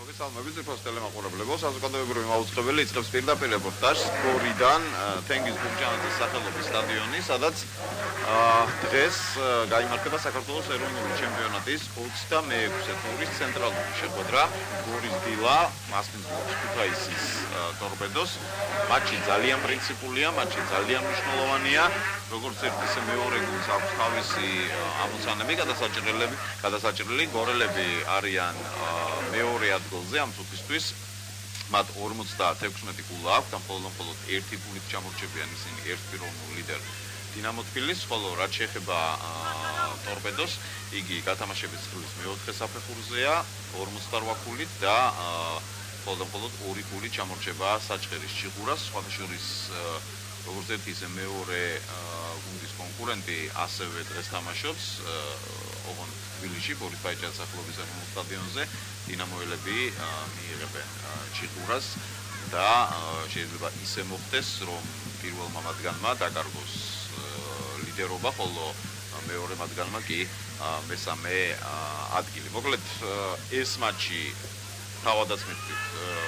მოგესალმებით ძირფოს ტელემაყურებლებო, საზოგადოებრივი მაუწყებელი იწყებს პირდაპირ რეპორტაჟს გორიდან თენგიზ გურჯანაძის სახელობის სტადიონი, სადაც დღეს გაიმართება საქართველოს ეროვნული ჩემპიონატის 26-ე ტურის ცენტრალური შეხვედრა გორის დილა მასპინძლის ქუთაისის ტორპედოს. მატჩი ძალიან პრინციპულია, მატჩი ძალიან მნიშვნელოვანია, როგორც ერთ ისე მეორე გუნდს აქვს თავისი ამოცანები გადასაჭრელი, გორელები არიან მეორე ადგილზე ამ წუთისთვის. მათ 56 გოლა აქვს, მხოლოდ ერთი გოლით ჩამორჩებიან ისინი ერთპიროვნულ ლიდერ დინამო თბილისს, ხოლო რაც შეეხება ტორპედოს, იგი გათამაშების წრის მეოთხე საფეხურზეა 48 გოლით და მხოლოდ 2 გოლით ჩამორჩება საჭყერის ჩიხურას, სხვადასხვის როგორც ერთი ისე მეორე გუნდის კონკურენტი ასევე დღეს თამაშობს ოღონდ თბილისში ბორის ბაიჭანის სახელობის ეროვნულ სტადიონზე. დინამოელები მიიღებენ ჩიხურას და შეიძლება ისე მოხდეს, რომ პირველმა მათგანმა დაკარგოს ლიდერობა, ხოლო მეორე მათგანმა კი მესამე ადგილი. მოკლედ ეს მატჩი თავადაც მithქვით,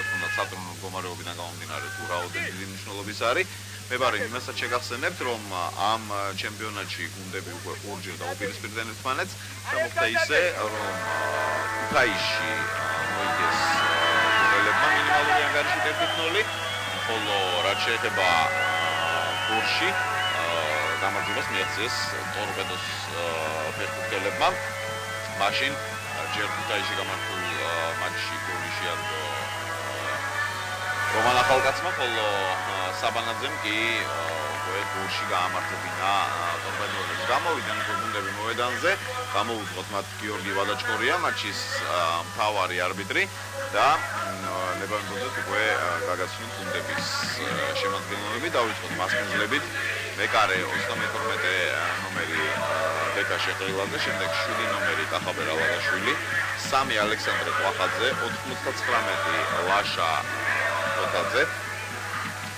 თუნდაც სატრონო მდგომარეობიდან გამომდინარე თუ რაოდენობით დიდი მნიშვნელობის არის. მე ბარი იმასაც შეგახსენებთ, რომ ამ ჩემპიონატში გუნდები უკვე ორჯერ დაუპირისპირდნენ ერთმანეთს და მოხდა ისე, რომ ქუთაისში მოიგეს გორელებმა მინიმალური ანგარიშით 1-0, ხოლო რაც შეეხება გორში გამარჯვებას მიაღწიეს ტორპედოს ფეხბურთელებმა. მაშინ ჯერ ქუთაისში გამართულ მატჩში გოლი შეარგო რომან ახალკაცმა, ხოლო საბანაძემ კი გორში გაამართებინა ტორპედოელებს. გამოვიდნენ გუნდები მოედანზე, გამოუძღოთ მათ გიორგი ვადაჭკორია, მატჩის მთავარი არბიტრი და ნებავებოდეთ უკვე გაგაცნოთ გუნდების შემადგენლობები. დავიწყოთ მასპინძლებით. მეკარე 32 ნომერი ბეკა შეყრილაძე, შემდეგ 7 ნომერი კახაბერ ალაღაშვილი, 3 ალექსანდრე ყვახაძე, 99 ლაშა ხოთაძე,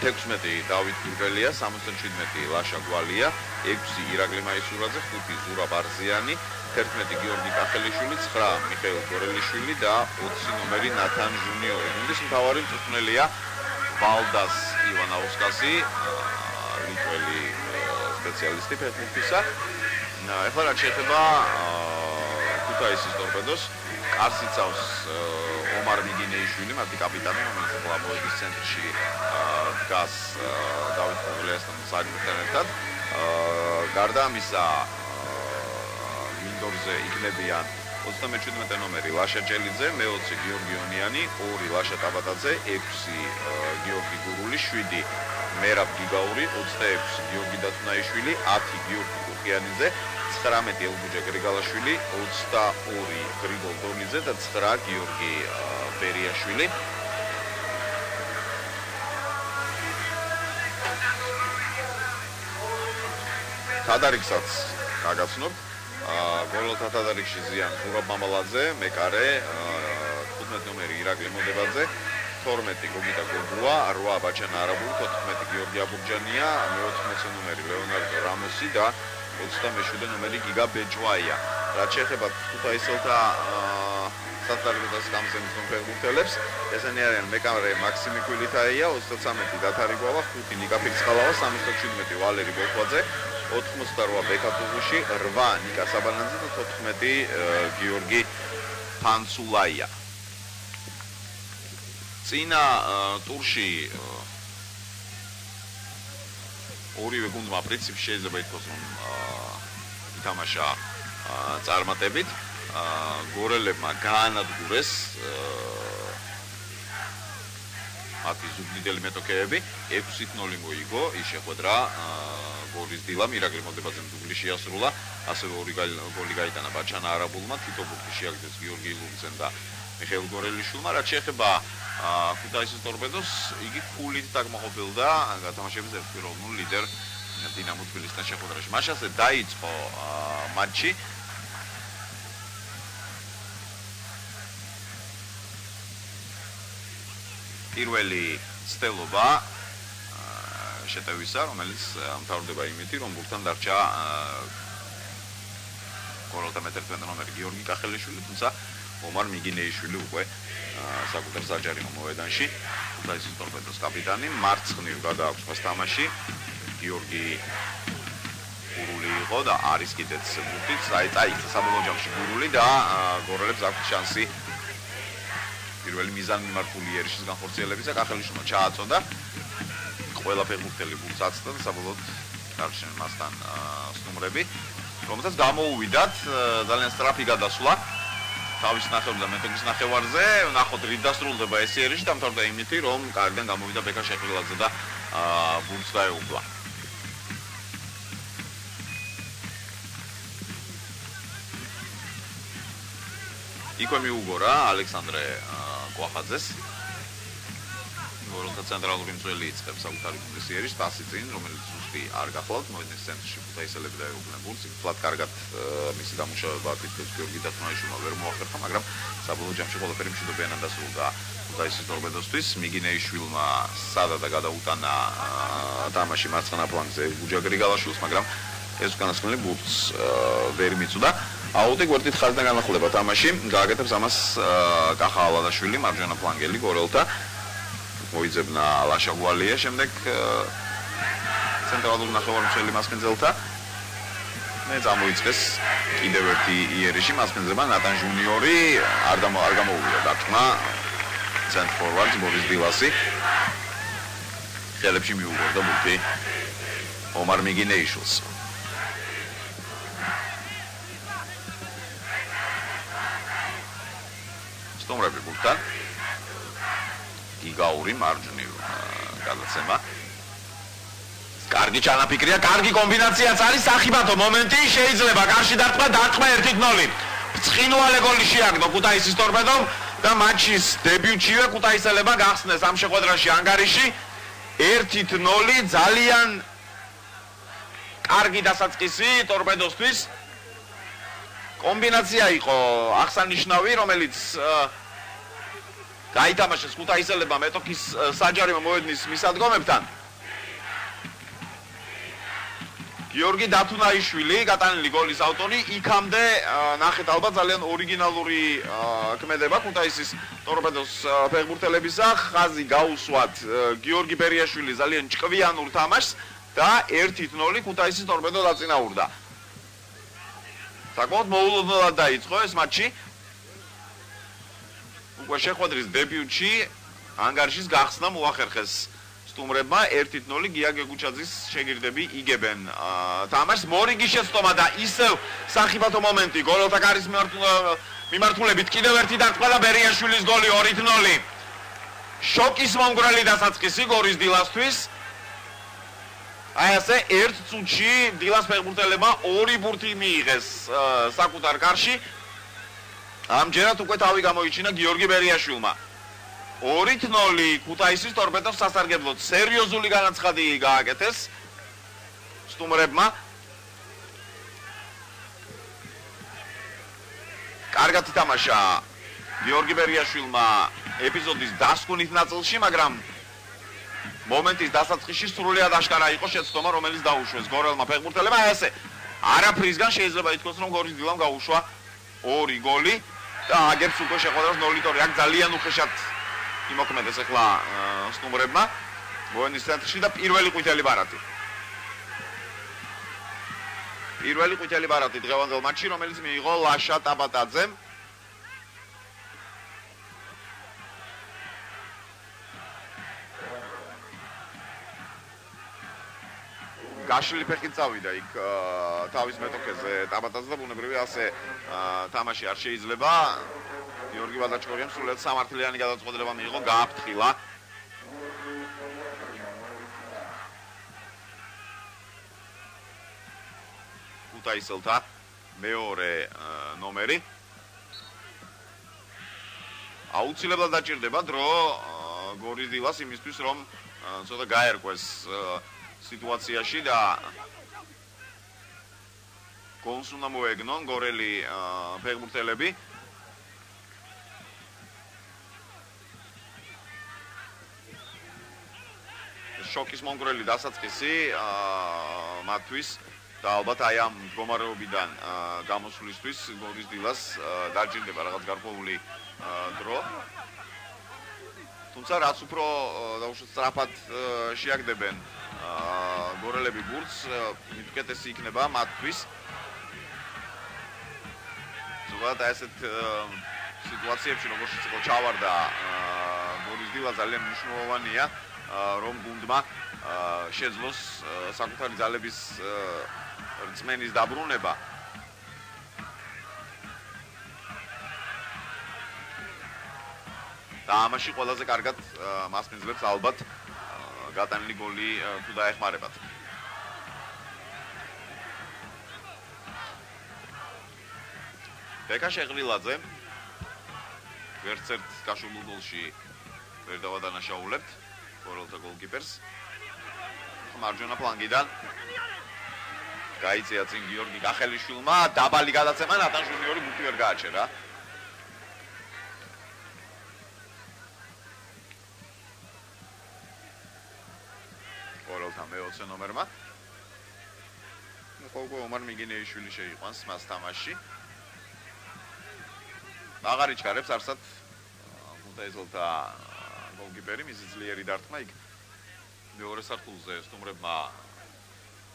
16 დავით გურგელია, 77 ლაშა გვალია, 6 ირაკლი მაისურაძე, 5 ზურაბ არზიანი, 11 გიორგი კახელიშვილი, 9 მიხეილ გორელიშვილი და 20 ნომერი ნათან ჟუნიორი. გუნდის მთავარი მწვრთნელია ვალდას ივანაუსკასი, ლიტველი სპეციალისტი ფეხბურთისა. ეხლა რაც შეეხება ქუთაისის ტორპედოს, კარს იცავს ომარ მიგინეიშვილი, მათი კაპიტანი, რომელიც ახლა მოედის ცენტრში დგას დავით გურგელიასთან საერთოდ ერთად. გარდა ამისა, მინდორზე იქნებიან 37 ნომერი ლაშა ჭელიძე, მე-20 გიორგი ონიანი, 2 ლაშა ტაბატაძე, 6 გიორგი გურული, 7 მერაბ გიგაური, 26 გიორგი დათუნაიშვილი, 10 გიორგი კუხიანიძე, 19 ელგუჯა გრიგალაშვილი, 22 გრიგოლ დონიძე და 9 გიორგი ბერიაშვილი. თადარიგსაც გაგაცნობთ. გოლოთა თადარიგში ზიან ზურაბ მამალაძე, მეკარე, 15 ნომერი ირაკლი მოდებაძე, 12 გოგიტა გოგუა, 8 ბაჩანა არაბული, 14 გიორგი აბურჯანია, მე-14 ნომერი ლეონარდო რამოსი და 27 ნომერი გიგა ბეჭვაია. რაც შეეხება ქუთაისელთა სათვალიერო გამზემის ფეხბურთელებს, ესენი არიან მეკარე მაქსიმი კვილითაია, 33 დათარი გვალა, 5 ნიკა ფიქსხალავა, 37 ვალერი ბოხვაძე, 88 ბეკა ტუღუში, 8 ნიკა საბანაძე და 14 გიორგი ფანცულაია. წინა ტურში ორივე გუნდმა პრინციპში შეიძლება ითქვას, რომ ითამაშა წარმატებით. გორელებმა გაანადგურეს მათი ზუგდიდელი მეტოქეები, 6-0 მოიგო ის შეხვედრა გორის დილამ, ირაკლი მოდებაძემ დუბლი შეასრულა, ასევე 2 გოლი გაიტანა ბაჩანა არაბულმა, თითო ბურთი შეაგდეს გიორგი ილუგზემ და მიხეილ გორელიშვილმა. რაც შეეხება ქუთაისის ტორპედოს, იგი ქულით დაგმოყოფილდა გათამაშების ერთპიროვნულ ლიდერ დინამო თბილისთან შეხვედრაში. მაშასე დაიწყო მატჩი. პირველი ცდელობა შეტევისა, რომელიც მთავრდება იმით, რომ გუნდთან დარჩა გოლოთა მე-11 ნომერი გიორგი კახელიშვილი, თუმცა ომარ მიგინეიშვილი უკვე საკუთარ საჯარიმო მოედანში. ქუთაისის ტორპედოს კაპიტანი, მარცხნივ გადააქვს მას თამაში. გიორგი გურული იყო და არის კიდეც ბურთით, წაიცა საბოლოო ჯამში გურული და გორელებს აქვს შანსი პირველი მიზანმიმართული იერიშის განხორციელების და კახელიშვილმა ჩააწოდა. ყველა ფეხბურთელი ბურთს აცდა და საბოლოოდ გარშემო მასთან სტუმრები, რომელსაც გამოუვიდათ ძალიან სწრაფი გადასვლა. თავის ნახევარზე და მეტოქის ნახევარზე, ნახოთ რით დასრულდება ეს იერიში, დამთავრდა იმითი, რომ კარგიდან გამოვიდა ბეკა შეყრილაძე და ბურთს დაეუბლა. იქვე მიუგორა ალექსანდრე კვახაძეს. გორელთა ცენტრალური მცველი იწყებს საკუთარი ბურთის იერიშს, პასი წინ, რომელიც ზუსტი არ გახლავთ, მოედნის ცენტრში ქუთაისელები დაეუბნენ ბურთს. ფლად კარგად მისი დამუშავება თითქოს გიორგი დათუნაიშვილმა ვერ მოახერხა, მაგრამ საბოლოო ჯამში ყველაფერი მშვიდობიანად დასრულდა ქუთაისის ტორპედოსთვის. მიგინეიშვილმა სადა და გადაუტანა თამაში მარცხენა ფლანგზე გუჯა გრიგალაშვილს, მაგრამ ეს უკანასკნელი ბურთს ვერ მიწვდა. აუტი გვერდით ხაზიდან განახლება თამაში, გააკეთებს ამას კახა ალადაშვილი, მარჯვენა ფლანგელი გორელთა. მოიძებნა ლაშა გვალია, შემდეგ ცენტრალურ ნახევარმცველი მასპინძელთა. მე წამოიწყეს კიდევ ერთი იერიში მასპინძება ნატან ჟუნიორი, არ გამოუვიდა დარტყმა ცენტრ ფორვარდს ბორის დილასი. ხელებში მიუგორდა ბურთი ომარ მიგინეიშვილს. სტუმრები ბურთთან. გიგაური მარჯვნივ გადაცემა. კარგი ჩანაფიქრია, კარგი კომბინაციაც არის, სახიბათო მომენტი შეიძლება კარში დარტყმა 1-0. ცხინვალე გოლი შეაგდო ქუთაისის ტორპედომ და მატჩის დებიუტშივე ქუთაისელებმა გახსნეს ამ შეხვედრაში ანგარიში 1-0 ძალიან კარგი დასაწყისი ტორპედოსთვის. კომბინაცია იყო აღსანიშნავი, რომელიც გაითამაშეს ქუთაისელებმა მეტოქის საჯარიმო მოედნის მისადგომებთან. გიორგი დათუნაიშვილი, გატანილი გოლის ავტორი, იქამდე ნახეთ ალბათ ძალიან ორიგინალური ქმედება ქუთაისის ტორპედოს ფეხბურთელებისა. ხაზი გაუსვათ გიორგი ბერიაშვილი ძალიან ჭკვიანურ თამაშს და 1-0 ქუთაისის ტორპედო დაწინაურდა. საკმაოდ მოულოდნელად დაიწყო ეს მატჩი. უკვე შეხვედრის დებიუტში ანგარიშის გახსნა მოახერხეს სტუმრებმა 1-0 გია გეგუჩაძის შეგირდები იგებენ თამაშს. მორიგი შეცდომა და ისევ სახიფათო მომენტი გორელთა კარის მიმართულებით კიდევ ერთი დარტყმა და ბერიაშვილის გოლი 2-0. შოკის მომგვრელი დასაწყისი გორის დილასთვის. აი ასე ერთ წუთში დილას ფეხბურთელებმა 2 ბურთი მიიღეს საკუთარ კარში. ამჯერად უკვე თავი გამოიჩინა გიორგი ბერიაშვილმა. 2-0 ქუთაისის ტორპედოს სასარგებლოდ სერიოზული განაცხადი გააკეთეს სტუმრებმა. კარგად ითამაშა გიორგი ბერიაშვილმა ეპიზოდის დასკვნით ნაწილში, მაგრამ მომენტის დასაწყისში სრულიად აშკარა იყო შეცდომა, რომელიც დაუშვეს გორელმა ფეხბურთელებმა. აი ასე არაფრისგან შეიძლება ითქვას, რომ გორის დილამ გაუშვა 2 გოლი და აგებს უკვე შეხვედრას 0-2. აქ ძალიან უხეშად იმოქმედეს ახლა სტუმრებმა მოედნის ცენტრში და პირველი ყვითელი ბარათი. პირველი ყვითელი ბარათი დღევანდელ მატჩში, რომელიც მიიღო ლაშა ტაბატაძემ. გაშლილი ფეხით წავიდა იქ თავის მეტოქეზე ტაბატაძე და ბუნებრივია ასე თამაში არ შეიძლება. გიორგი ბადაჩქორიამ სრულიად სამართლიანი გადაწყვეტილება მიიღო, გააფრთხილა. ქუთაისელთა მეორე ნომერი. აუცილებლად დაჭირდება დრო გორის დილას იმისთვის, რომ ცოტა გაერკვეს სიტუაციაში და გოლს უნდა მოეგნონ გორელი ფეხბურთელები. შოკის მომგვრელი დასაწყისი მათთვის და ალბათ აი ამ მდგომარეობიდან გამოსვლისთვის გორის დილას დაჭირდება რაღაც გარკვეული დრო. თუმცა რაც უფრო დაუშვათ სწრაფად შეაგდებენ გორელები ბურთს, მით უკეთესი იქნება მათთვის. ზოგადად ასეთ სიტუაციებში როგორც იყო ჩავარდა გორის დილა ძალიან მნიშვნელოვანია რომ გუნდმა შეძლოს საკუთარი ძალების რწმენის დაბრუნება. და ამაში ყველაზე კარგად მასპინძლებს ალბათ გატანილი გოლი თუ დაეხმარებათ. ბეკა შეღრილაძე ვერც ერთ გაშუღებულ გოლში ვერ დავადანაშაულებთ გორელთა გოლკიპერს. მარჯვენა ფლანგიდან გაიწია წინ გიორგი კახელიშვილმა, დაბალი გადაცემა ნატან ჟუნიორი ბურთი ვერ გააჩერა. გორელთა მე-20 ნომერმა. ხოლმე ომარ მიგინეიშვილი შეიყვანს მას თამაში. აღარ იჩქარებს არსად გუნდაიზელთა გოლკიპერი მისი ძლიერი დარტყმა იქ მეორე სართულზე სტუმრებმა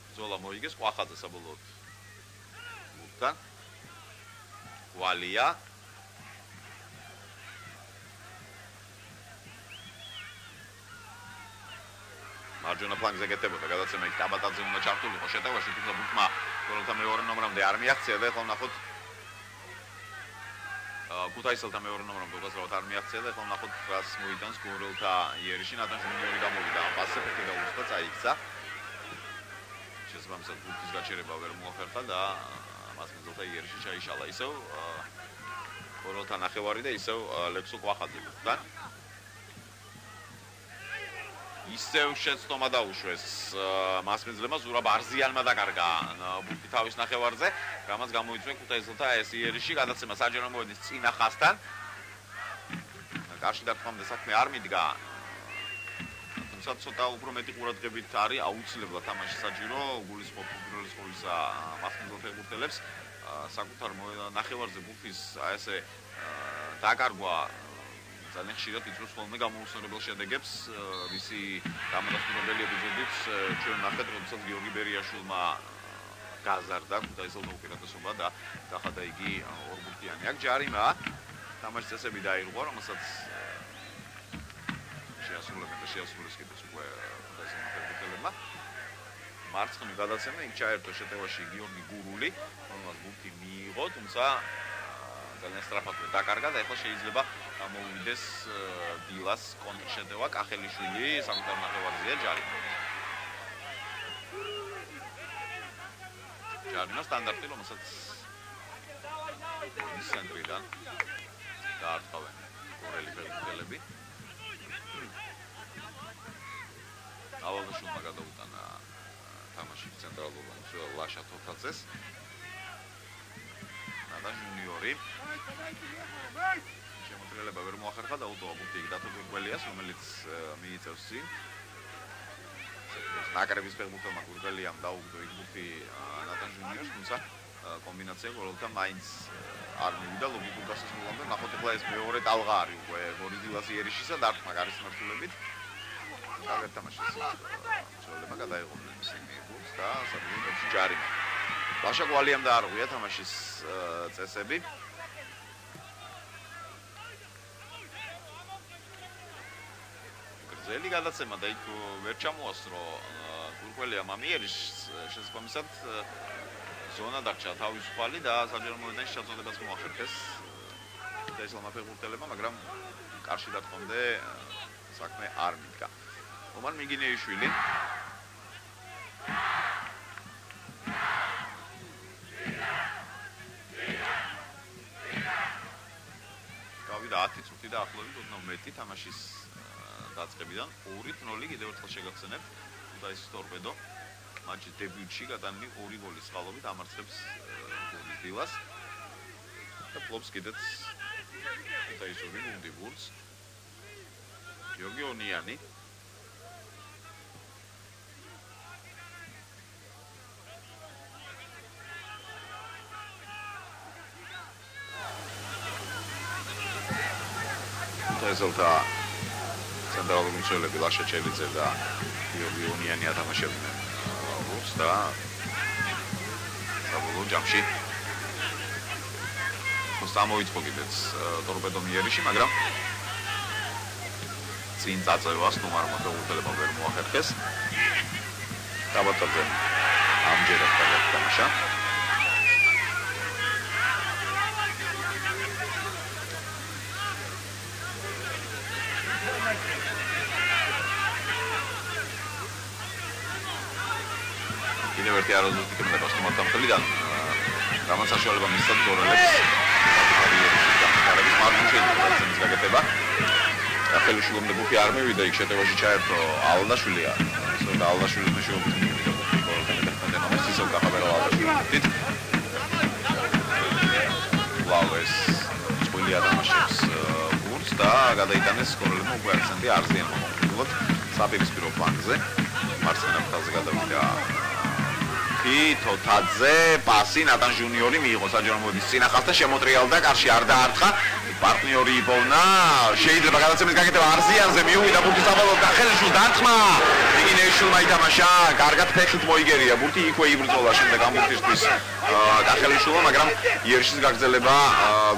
ბრძოლა მოიგეს ყვახაძე საბოლოოდ გუნდთან ვალია მარჯვენა ფლანგზე გეტებოდა გადაცემა იქ ტაბატაძე უნდა ჩართულიყო შეტევაში თუმცა ბურთმა გორელთა მეორე ნომრამდე არ მიაღწია და ეხლა ვნახოთ გუთაისელთა მეორე ნომრამდე უბრალოდ არ მიაღწია და ეხლა ვნახოთ რას მოიტანს გორელთა იერიში ნატან ჟუნიორი გამოვიდა ამ პასზე ფეხი დაუწყდა წაიქცა შესაბამისად ბურთის გაჩერება ვერ მოახერხა და მას მძილთა იერიში ჩაიშალა ისევ გორელთა ნახევარი და ისევ ლექსო ყვახაძე ბურთთან ისევ შეცდომა დაუშვეს მასპინძლებმა ზურაბ არზიანმა დაკარგა ბურთი თავის ნახევარზე რამაც გამოიწვია ქუთაისელთა ეს იერიში გადაცემა საჯარო მოედის წინა ხაზთან კარში დარტყმამდე საქმე არ მიდგა თუმცა ცოტა უფრო მეტი ყურადღებით არის აუცილებლად თამაში საჯირო გულისხმობისა მასპინძელ ფეხბურთელებს საკუთარ ნახევარზე ბურთის ესე დაკარგვა ძალიან ხშირად იწვევს ხოლმე გამოუსწორებელ შედეგებს ვისი გამოსწორებელი ეპიზოდიც ჩვენ ნახეთ როდესაც გიორგი ბერიაშვილმა გაზარდა ქუთაისელთა უპირატესობა და გახადა იგი ორბურთიანი აქ ჯარიმა თამაშის წესები დაირღვა რომელსაც შეასრულებენ და შეასრულეს კიდეც უკვე ქუთაისელთა ფეხბურთელებმა მარცხნივ გადაცემა იქ ჩაერთო შეტევაში გიორგი გურული რომელმაც ბურთი მიიღო თუმცა ძალიან სწრაფად დაკარგა და ეხლა შეიძლება მოვიდეს დილას კონტრშეტევა კახელიშვილი საკუთარ ნახევარზეა ჯარიმა. ჯარიმა სტანდარტი რომელსაც ცენტრიდან დაარტყავენ გორელი ფეხბურთელები. ავალოშულმა გადაუტანა თამაში ცენტრალურ მომცველ ლაშა თოთაძეს. ნატან ჟუნიორი შემოტრიალება ვერ მოახერხა და უტოვა ბურთი იქ დათო გურგველიას რომელიც მიიწევს წინ ნაკრების ფეხბურთელმა გურგველიამ დაუგდო იქ ბურთი ნატან ჟუნიორს თუმცა კომბინაცია გოლთა მაინც არ მივიდა ლოგიკურ დასასრულამდე ნახოთ ახლა ეს მეორე ტალღა არის უკვე გორის დილას იერიშისა დარტყმა გარის მართულებით კარგად თამაშის შეიძლება გადაიღოდნენ ისინი ბურთს და საბოლოოდ ჯარიმა ლაშა გვალიამ დაარღვია თამაშის წესები გრძელი გადაცემა და იქ ვერ ჩამოასწრო გურგველიამ ამიერის შესაბამისად ზონა დარჩა თავისუფალი და საჯარო მოედანში ჩაწოდებას მოახერხეს ქუთაისელმა ფეხბურთელებმა მაგრამ კარში დარტყმამდე საქმე არ მიდგა ომარ მიგინეიშვილი გავიდა 10 წუთი და ახლობით ოდნავ მეტი თამაშის დაწყებიდან 2-0 კიდევ ერთხელ შეგახსენებთ ქუთაისის ტორპედო მატჩის დებიუტში გატანილი 2 გოლის წყალობით ამარცხებს გორის დილას და ფლობს კიდეც ქუთაისური გუნდი ბურთს გიორგი ონიანი ესელთა ცენტრალური მცველები ლაშა ჩელიძე და გიორგი ონიანი ათამაშებდნენ გუნდს და საბოლოო ჯამში მოიწვა კიდეც ტორპედო მიერიში, მაგრამ წინ წაწევას ნუმარმა ფეხბურთელებმა ვერ მოახერხეს. დაბატონზე ამჯერად გადაიტანა. კიდევ ერთი არაზუსტი კემდა გასტუმართან ხელიდან რამაც საშუალება მისცა გორელებს კარების მარჯვენა გაკეთება. ახალშვილო მებუფი არ მივიდა იქ შეტევაში ჩაერთო ალდაშვილია. სულ ალდაშვილის მეშვეობით მივიდა ბოლომდე ნომერს ისევ გახაბერა ალდაშვილი. ლავეს სპილი ათამაშებს გუნდს და გადაიტანეს გორელებმა უკვე აქცენტი არზიან მომხდარად საპირისპირო ფლანგზე. მარცხენა ფრთაზე გადავიდა თოთაძე პასი ნატან ჟუნიორი მიიღო საჯარო მოდის წინახალთან შემოტრიალდა კარში არ დაარტყა პარტნიორი იპოვნა შეიძლება გადაცემის გაკეთება არზიანზე მიუვიდა ბურთი საბოლოოდ ახალშვილს დარტყმა იგინეიშვილმა ითამაშა კარგად ფეხით მოიგერია ბურთი იქვე იბრძოლა შემდეგ ამ ბურთისთვის ახალშვილმა მაგრამ იერშის გაგრძელება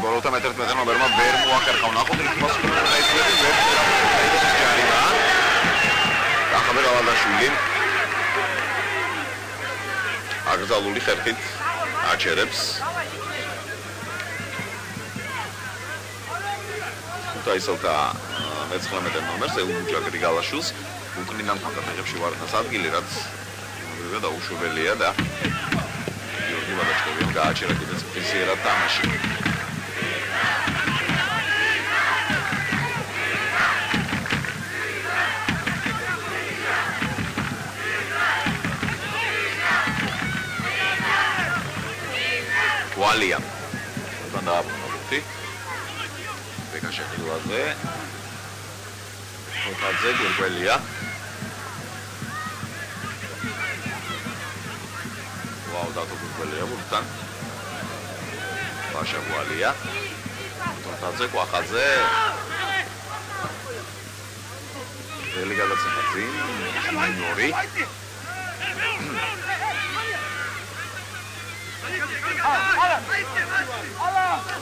გოლოთა მე-11 ნომერმა ვერ მოახერხა ნახოთ რითმასული ესეთი ვერ ჯარიმა ახაბერ ალდაშვილი აგზალული ხერხით აჩერებს თაისელთა მე-19 ნომერს ელუჯა გრიგალაშვილს უკნიდან ფანტაზიებში ვარდნას ადგილი რაც დაუშვებელია და გიორგი ბადაჩკოვიამ გააჩერა კიდეც ფიზიერად თამაში ვალია ბანდა აბუნოთი ბეკაშა ხილვაზე თოთაძე გურგველია ვაუ დათო გურგველია ბურთთან ბაშა ვალია თოთაძე კვახაძე ველი გადაცემა წინ ჟუნიორი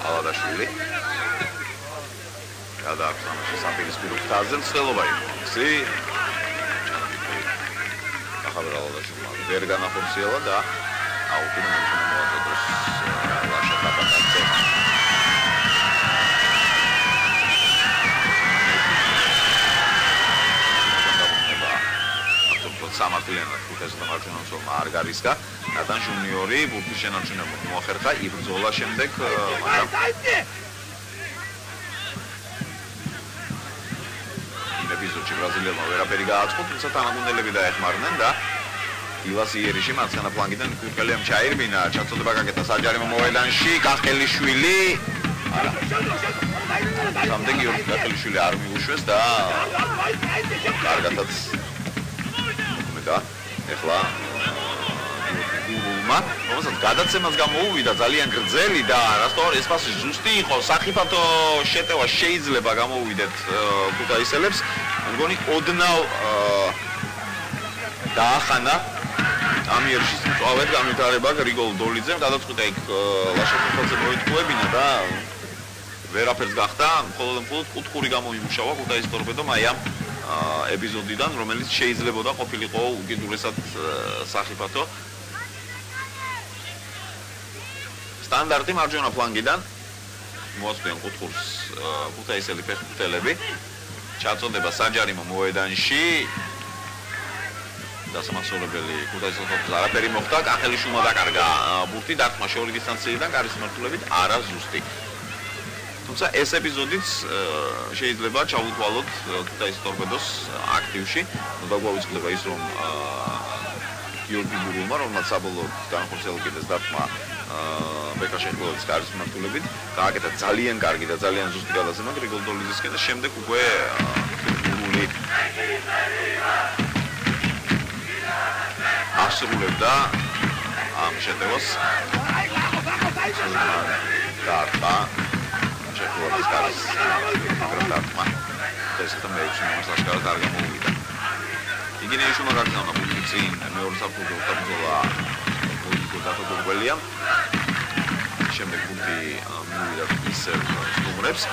ალადაშვილი გადააქვს საპირისპირო ფრთაზე მცდელობა იყო ახალ ალადაშვილმა ვერ განახორციელა და აუტი მოაწოდოს ლაშა კაპატანზე სამართლიანად ხუთესა მარჯვენა მცველმა არ გარისკა ნატან ჟუნიორი ბურთის შენარჩუნებად მოახერხა იბრძოლა შემდეგ მაგრამ იმ ეპიზოდში ბრაზილიელმა ვერაფერი გააწყო თუმცა თანაგუნდელები დაეხმარნენ და ილას იერიში მარცხენა ფლანგიდან კურკელიამ ჩაირბინა ჩაწოდება გაკეთა საჯარიმო მოედანში კახელიშვილი არა შემდეგ გიორგი კახელიშვილი არ მიუშვეს და კარგადაც ეხლა გურულმა რომელსაც გადაცემას გამოუვიდა ძალიან გრძელი და რასტოვარი ეს პასი ზუსტი იყო საფრთხო შეტევა შეიძლება გამოუვიდეთ ქუთაისელებს მგონი ოდნავ დაახანა ამიერშის წავედ განვითარება გრიგოლ დოლიძემ გადაწყვიტა იქ ლაშაკოხაძე მოიტყუებინა და ვერაფერს გახდა მხოლოდ კუთხური გამოიმუშავა ქუთაის ტორპედომ აი ამ ეპიზოდიდან რომელიც შეიძლებოდა ყოფილიყო უკიდურესად საფრთხო სტანდარტი მარჯვენა ფლანგიდან მოასწრიან კუთხურს ქუთაისელი ფეხბურთელები ჩაწოდება საჯარიმო მოედანში დასამახსოვრებელი ქუთაისელს არაფერი მოხდა კახელიშვილმა დაკარგა ბურთი დარტყმა შორი დისტანციიდან კარის მართულებით არაზუსტი თუმცა ეს ეპიზოდიც შეიძლება ჩავუთვალოთ ქუთაისის ტორპედოს აქტივში და გვაუწყდება ის რომ გიორგი გურულმა რომელსაც საბოლოოდ განხორციელა კიდეც დარტყმა ბეკაშეჰლოვის კარის მართულებით გააკეთა ძალიან კარგი და ძალიან ზუსტი გადაცემა გრიგოლ დოლიძისკენ და შემდეგ უკვე გურული ასრულებდა ამ შეტევას დარტყმა ჩეხოვის კარის დარტყმა. ესეთა მეექვსე ნომერს აშკარად არ გამოვიდა. იგინეიშვილი უნდა გაგზავნა ბუნკი წინ მეორე საფუძველი უთაბრძოლა პოლიტიკურ დათვალიერებამ. შემდეგ ბუნკი მივიდა ისევ სტუმრებს.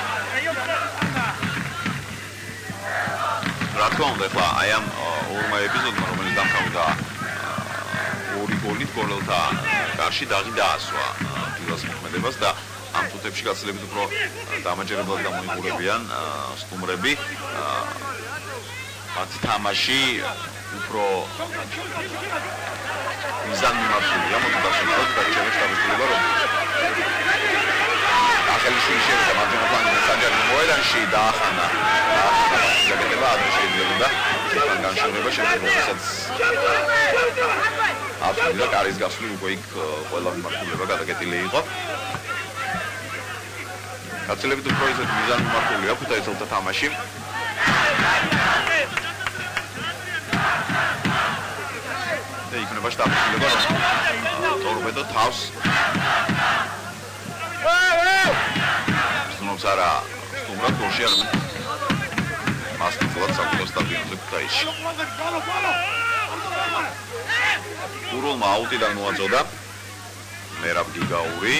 რა თქმა უნდა, ახლა აი ამ ორმა ეპიზოდმა, რომელიც დამთავრდა ორი გოლით გოლელთა კარში დაღი დაასვა დილას მოქმედებას და ამ წუთებში გაცილებით უფრო დამაჯერებლად გამოიყურებიან სტუმრები. მათი თამაში უფრო მიზანმიმართულია, მოდი დავშევიდეთ გაჩვენებთ შტაბის-დირექტორობა რომ ახალიშვილის შევიდა მარჯვენა ფლანგზე საჯარო მოედანში დაახანა გაკეთება ადრე შეიძლება და განშორება შეიძლება როდესაც აბსოლუტურად კარის გასული უკვე იქ ყველა მიმართულება გადაკეტილი იყო. გაცილებით უფრო ისეთ მიზანმიმართულია ქუთაისელთა თამაში. და იქნება შტაბის-დირექტორობა რომ ტორპედო თავს სნობს არა სტუმრად გოლში არ მასკიცულად საკუთარ სტადიონზე ქუთაისში. გურულმა აუტიდან მოაწოდა მერაბ გიგაური.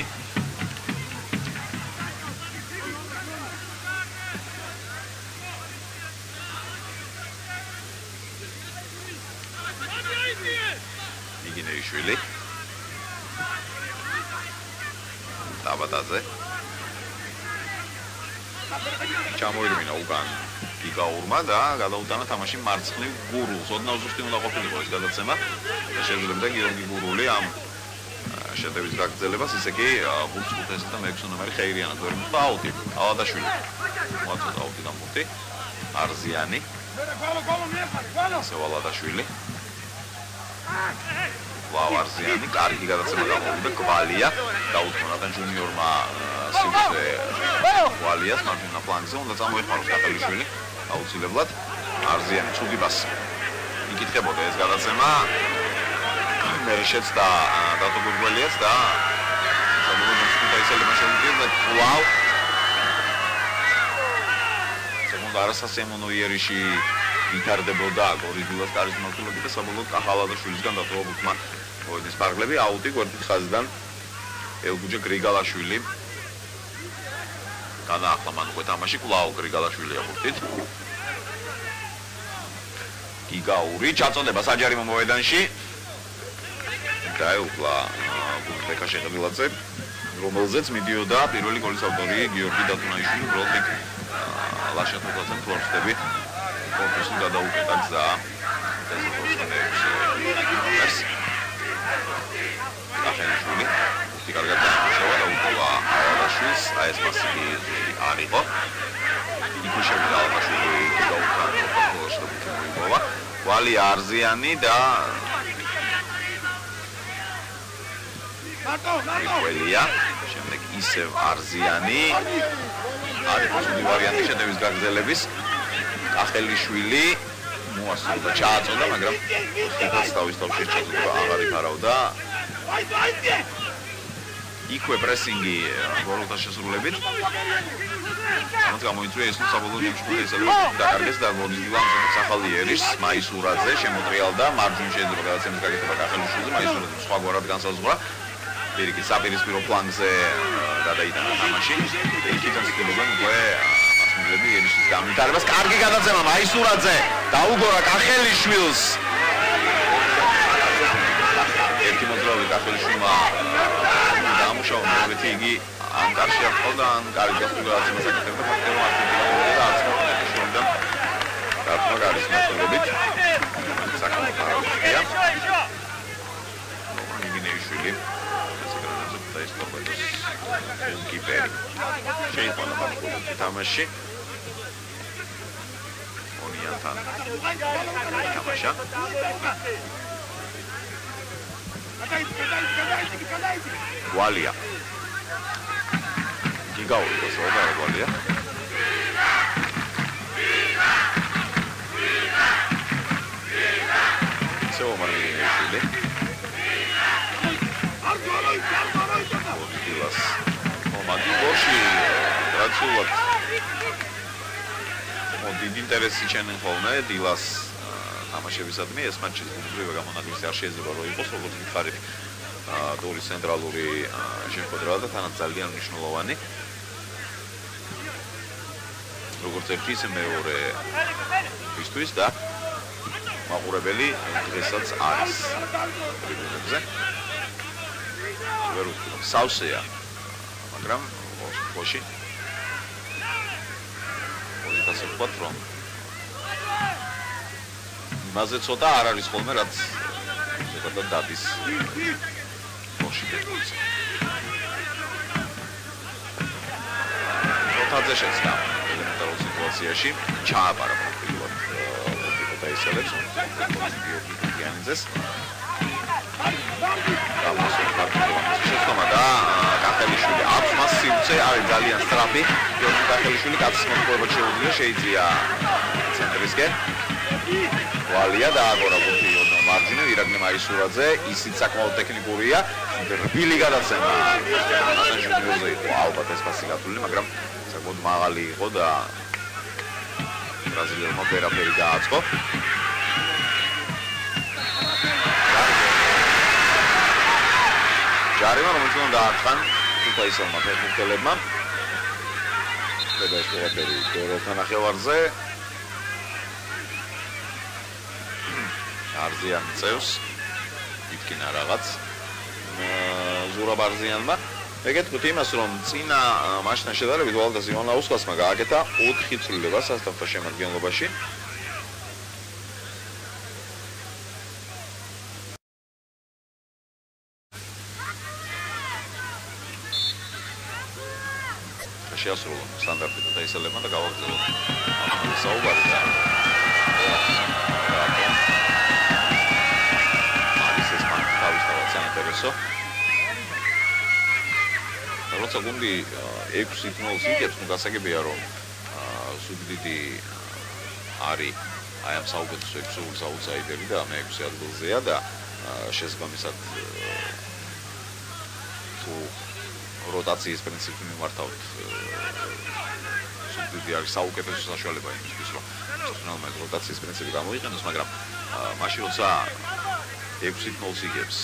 იგინეიშვილი დაბადაზე ჩამოირმინა უკან გიგაურმა და გადაუტანა თამაში მარცხნივ გურულს. ოდნავ ზუსტი უნდა ყოფილიყო ეს გადაცემა და შეძლებდა გიორგი გურული ამ შეტევის გაგრძელებას. ისე კი ბურთს ხუთესა და მეექვსე ნომერი ხეირიანად ვერ მიხვდა აუტი. ალადაშვილი მოაწოდა აუტიდან ბურთი. არზიანი სევალადაშვილი ვარზიანი კარგი გადაცემა გამოვიდა. კვალია დაუთმონათან ჯუნიორმა სიუზე კვალიას მარჯვენა ფლანგზე უნდა წამოეხმაროს კახელიშვილი აუცილებლად. არზიანი ცუდი პასი იკითხებოდა ეს გადაცემა მერიშეც და დათო გურგველიაც და საბოლოოდ ქუთაისელებმა შეუძლია კვლავ სეგუნდა არასასიამოვნო იერიში ვითარდებოდა გორიძულას კარის მმართველობით და საბოლოოდ კახალადაშვილისგან დათო ბუთმა მოედის პარკლები. აუტი გვერდით ხაზიდან ელგუჯა გრიგალაშვილი გადაახლა მან უკვე თამაში. კვლავ გრიგალაშვილია ბურთით. გიგაური ჩაწოდება საჯარო მოედანში და ეუფლა ბურთეკა შეღებილაძე რომელზეც მიდიოდა პირველი გოლის ავტორი გიორგი დათუნაიშვილი. უბრალოდ იქ ლაშათოთაძემ ფლორსტები კონკურსი გადაუკეთა გზა ეს ახელიშვილი ბურთი კარგად დაამუშავა და უკოლა ალადაშვილს აი ეს პასი არ იყო. იქ შევიდა ალადაშვილი გაუთან პროფესორში და ბურთი მოიპოვა. ვალი არზიანი და ველია შემდეგ ისევ არზიანი არის პოზიტივი ვარიანტი შეტევის გაგრძელების. კახელიშვილი მოასწორდა ჩააწოდა მაგრამ ხუთას თავის თავში ჩაწოდა აღარ იფარავდა. იქვე პრესინგი გოლთა შესრულებით ამას გამოიწვია ეს საბოლოო ჯამში ესაა დაკარგეს და გოლის დილამზეც ახალი ერის მაისურაძე შემოტრიალდა მარჯვნივ შეიძლება გადაცემის გაკეთება კახელიშვილზე. მაისურაძე სხვაგვარად განსაზღვრა პირიქით საპირისპირო ფლანგზე გადაიტანა თამაში. იქიდან ცდილობენ უკვე მასმედიები ერიშის გამიტარებას. კარგი გადაცემა მაისურაძე დაუგორა კახელიშვილს. ერთი მოძრაობი კახელიშვილმა დაამუშავა მოვეთი იგი ამ კარში ახალდა ან კარგი გასულაცემას აკეთებდა ფაქტორო არტიკულირებდა და არც მოხდა დათმა გარის მასწავლებით საკმაოდ არაფერია. იგინეიშვილი ესეკრანებზე დაისწორებდეს კიპერი შეიძლება ბაკულობთ თამაში ონიანთან თამაშა ვალია გიგაური გასაუბრა ვალია всё მარტივია დილას მომაგი გოში რაცულად დიდი ინტერესი ჩანენ ხოლმე დილას თამაშებისადმი ეს მატჩი უბრალოდ გამონაკლისი არ შეიძლება რომ იყოს როგორც მითხარით დურის ცენტრალური შეხვედრა და თანაც ძალიან მნიშვნელოვანი როგორც ერთი ისე მეორე ისთვის და მაყურებელი დღესაც არის ტრიბუნებზე ვერ ვთქვი სავსეა მაგრამ ხოში ასე ვთქვათ რომ იმაზე ცოტა არ არის ხოლმე რაც ზოგადად დადის ხოში დეტალს როტაზე შეცდა ელემენტარულ სიტუაციაში ჩააბარა პრაქტიკულად ოდიკოტაისელებს გიორგიანიძეს შეცდომა და კახელიშვილი აქვს მას სივრცე არის ძალიან სწრაფი გიორგი კახელიშვილი კაცის მოწყობილად შეუძლია შეიძია ცენტრისკენ ვალია და აგორა გუთი მარჯვნივ ირაკლი მაისურაძე ისიც საკმაოდ ტექნიკურია რბილი გადაცემა ასან ჟუნიორზე იყო ალბათ ეს პასი გათვლილი მაგრამ საკმაოდ მაღალი იყო და ბრაზილიელმა ვერაფერი გააწყო ჯარიმა რომელიც უნდა დაარტყან თუთაისელმა ფეხბურთელებმა და ეს ყველაფერი გეროთა ნახევარზე არზიან წევს ითქინა რაღაც ზურაბ არზიანმა ეგეთ ვთქვით იმას რომ წინა მაშინთან შედარებით ვალდას ივანაუსკასმა გააკეთა 4 ცვლილება სასტავთა შემადგენლობაში შეასრულა სტანდარტი თუთაისელებმა და გავაგრძელოთ ამ საუბარი და საინტერესო. როცა გუნდი 6-0-ს იგებს, ნუ გასაგებია რომ სუბდიდი არის აი ამ საუკეთესო 6-ს აუტსაიდერი და მე-6 ადგილზეა და შესაბამისად თუ როტაციის პრინციპი მიმართავთ სუბდიდი არის საუკეთესო საშუალება იმისთვის რომ სოფლმე როტაციის პრინციპი გამოიყენოს, მაგრამ მაშინ როცა 6-0-ს იგებს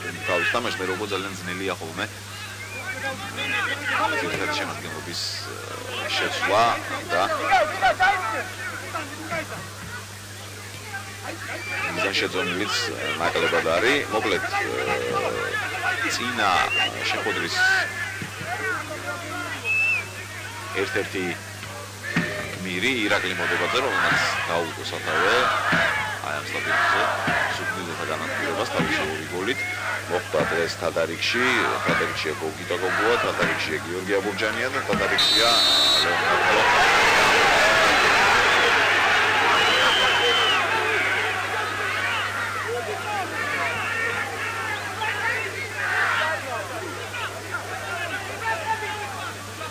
გუნდს თამაში მე როგორ ძალიან ძნელია ხოლმე ძირითადი შემადგენლობის შეცვლა და მიზან შეძენილიც ნაკლებად არის მოკლედ წინა შეხვედრის ერთ-ერთი მირი ირაკლი მოდებაძე რომელმაც დაუწყო სათავე აი ამ სტადიონზე სუბდიდოთა განადგურებას თავისებური გოლით მოხდა დღეს თადარიგში გოგიტა გოგუა თადარიგშია გიორგი აბურჯანია და თადარიგშია ლეონარდო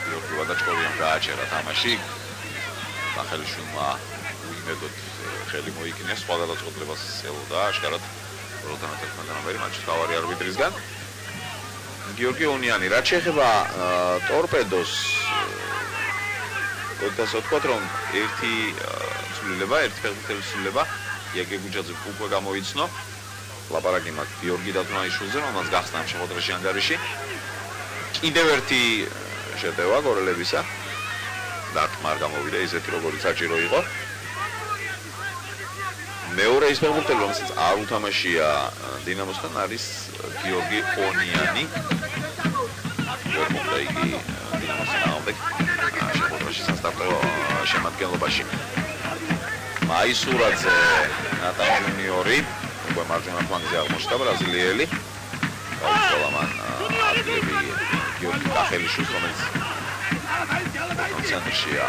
გიორგი ვადაჩკოვიამ გააჩერა თამაში კახელიშვილმა უიმედოდ ხელი მოიკინეს სხვა გადაწყვეტილებას ელოდა აშკარად როდანაც ერთმანეთთან მატჩის თავარი არბიტრისგან გიორგი ონიანი რაც შეეხება ტორპედოს გოდასო თქვათ რომ ერთი ცვლილება ერთი ფეხბურთელის ცვლილება იაგე გუჯაძე უკვე გამოიცნო ლაპარაკი მაქვს გიორგი დათუნაიშვილზე რომელმაც გახსნა ამ შეხვედრაში ანგარიში კიდევ ერთი შეტევა გორელებისა დარტყმა არ გამოვიდა ისეთი როგორიც საჭირო იყო მეორე ის ფეხბურთელი რომელსაც არ უთამაშია დინამოსთან არის გიორგი ონიანი ვერ მოხდა იგი დინამოსთან ამბեք შეხვედრაში სასტარტო შემადგენლობაში მაისურაძე ნატან ჟუნიორი უკვე მარჯვენა ფლანგზე აღმოჩნდა ბრაზილიელი გაუწოლა მან ადგილები გიორგი კახელიშვილს რომელიც ცენტრშია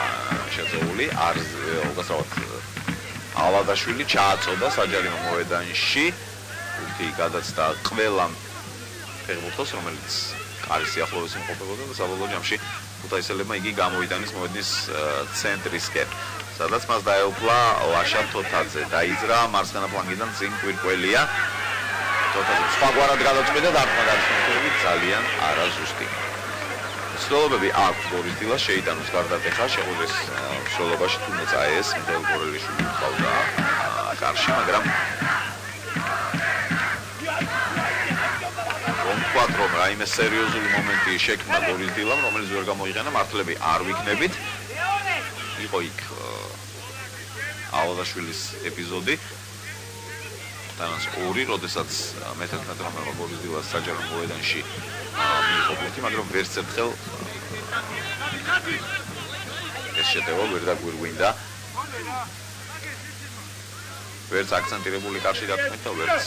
შეწეული უგასავად ალადაშვილი ჩააწოდა საჯარო მოედანში უთი გადაცდა ყველა ფეხბურთელს რომელიც კარის სიახლოვეს იმყოფებოდა და საბოლოო ჯამში ქუთაისელებმა იგი გამოიტანის მოედნის ცენტრისკენ სადაც მას დაეუფლა ლაშა თოთაძე დაიძრა მარცხენა ფლანგიდან წინ კვირკველია თოთაძე სხვაგვარად გადაწყვიტა და არტყმა გარშემოთვლილი ძალიან არაზუსტი ცდილობები აქვს ბორის დილას შეიტანოს გარდატეხა, შეხვდეს მსვლელობაში თუნდაც ეს მიხეილ გორელიშვილი ყავდა კარში, მაგრამ რომ რაიმე სერიოზული მომენტი შექმნა ბორის დილამ, რომელიც ვერ გამოიყენა, მართლები არ ვიქნებით. იყო იქ ალადაშვილის ეპიზოდი. თანაც 2, როდესაც მე-11 ბორის დილას საჯარო მოედანში მიიღო ბურთი, მაგრამ ვერც ერთხელ ეს შეტევა ვერ დაგვირგვინდა. ვერც აქცენტირებული კარში დათმით და ვერც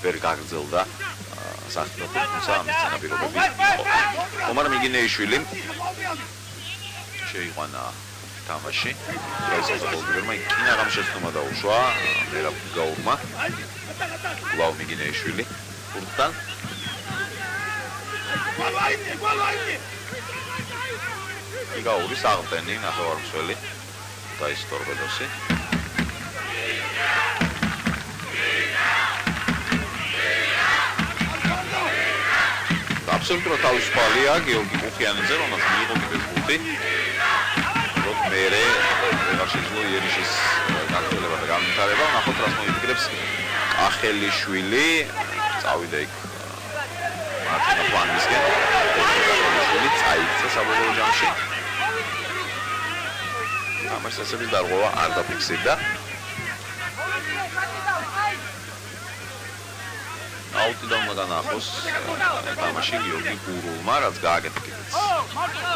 ვერ გაგრძელდა საერთოდ თუმცა ამის წინაპირობები იყო. ომარ მიგინეიშვილი შეიყვანა თამაში. დროის გოლგერმა კინაღამ შეცდომა დაუშვა მერაბ გაურმა. ლაუ მიგინეიშვილი ბურთთან იგაური საღდენი ნახევარმცველი და ის ტორპედოსი. აბსოლუტურად თავისუფალია გიორგი კუხიანიძე, რომელსაც მიიღო კიდევ ბურთი. მერე ვეღარ შეძლო იერიშის გაგრძელება და განვითარება. ნახოთ რას მოიფიქრებს კახელიშვილი. წავიდა იქ მარჯვენა ფლანგისკენ. კახელიშვილი წაიქცა საბოლოო ჯამში. თამაშის წესების დარღვევა არ დაფიქსირდა. აუტიდან უნდა განახოს თამაში გიორგი გურულმა, რაც გააკეთა კიდეც.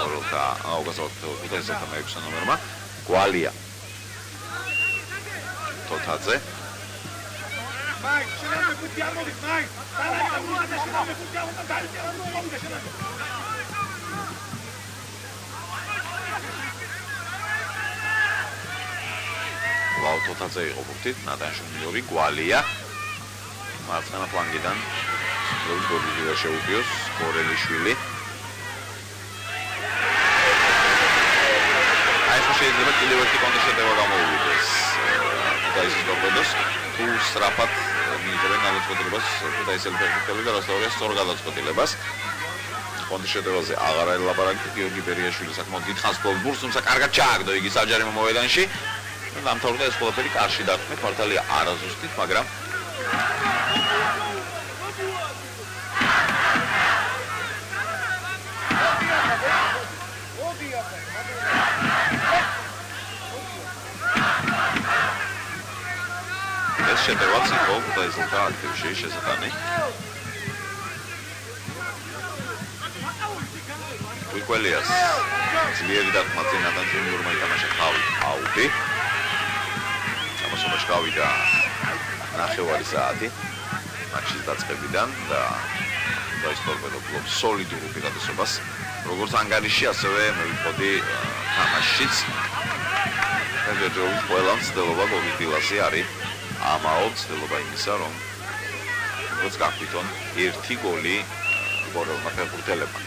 ორელთა აუგასავთ 5-6 ნომერმა გვალია თოთაძე. ლაუ თოთაძე იყო ბურთით, ნატან ჟუნიორი, გვალია. მარცხენა ფლანგიდან გოლი შეუპიოს გორელიშვილი. შეიძლება კიდევ ერთი კონტრშეტევა გამოუვიდეს ქუთაისის ტორპედოს. თუ სწრაფად მიიღებენ გადაწყვეტილებას ქუთაისელი ფეხბურთელები და როსტოვის სწორ გადაწყვეტილებას. კონტრშეტევაზე აღარ ელაპარაკეთ. გიორგი ბერიაშვილი საკმაოდ დიდხანს ფლობს ბურთს, თუმცა კარგად ჩააგდო იგი საჯარო მოედანში. დამთავრდა ეს ყველაფერი კარში დათმით. მართალია არაზუსტით, მაგრამ ეს შეტევაც იყო ქუთაისელთა აქტივში შესატანი. კვიკველიას ძლიერი დათმა ნატან ჟუნიორმა ითამაშა თავი აუტი. ამასობაში გავიდა ნახევარი საათი მატჩის დაწყებიდან და ქუთაის ტორპედო ფლობს სოლიდურ უპირატესობას როგორც ანგარიში, ასევე მე ვიტყოდი თამაშშიც. ფედერალური ყველა მცდელობა ბორის დილასი არის ამაო ცდილობა იმისა, რომ როგორც გახვითონ ერთი გოლი გორელმა ფეხბურთელებმა.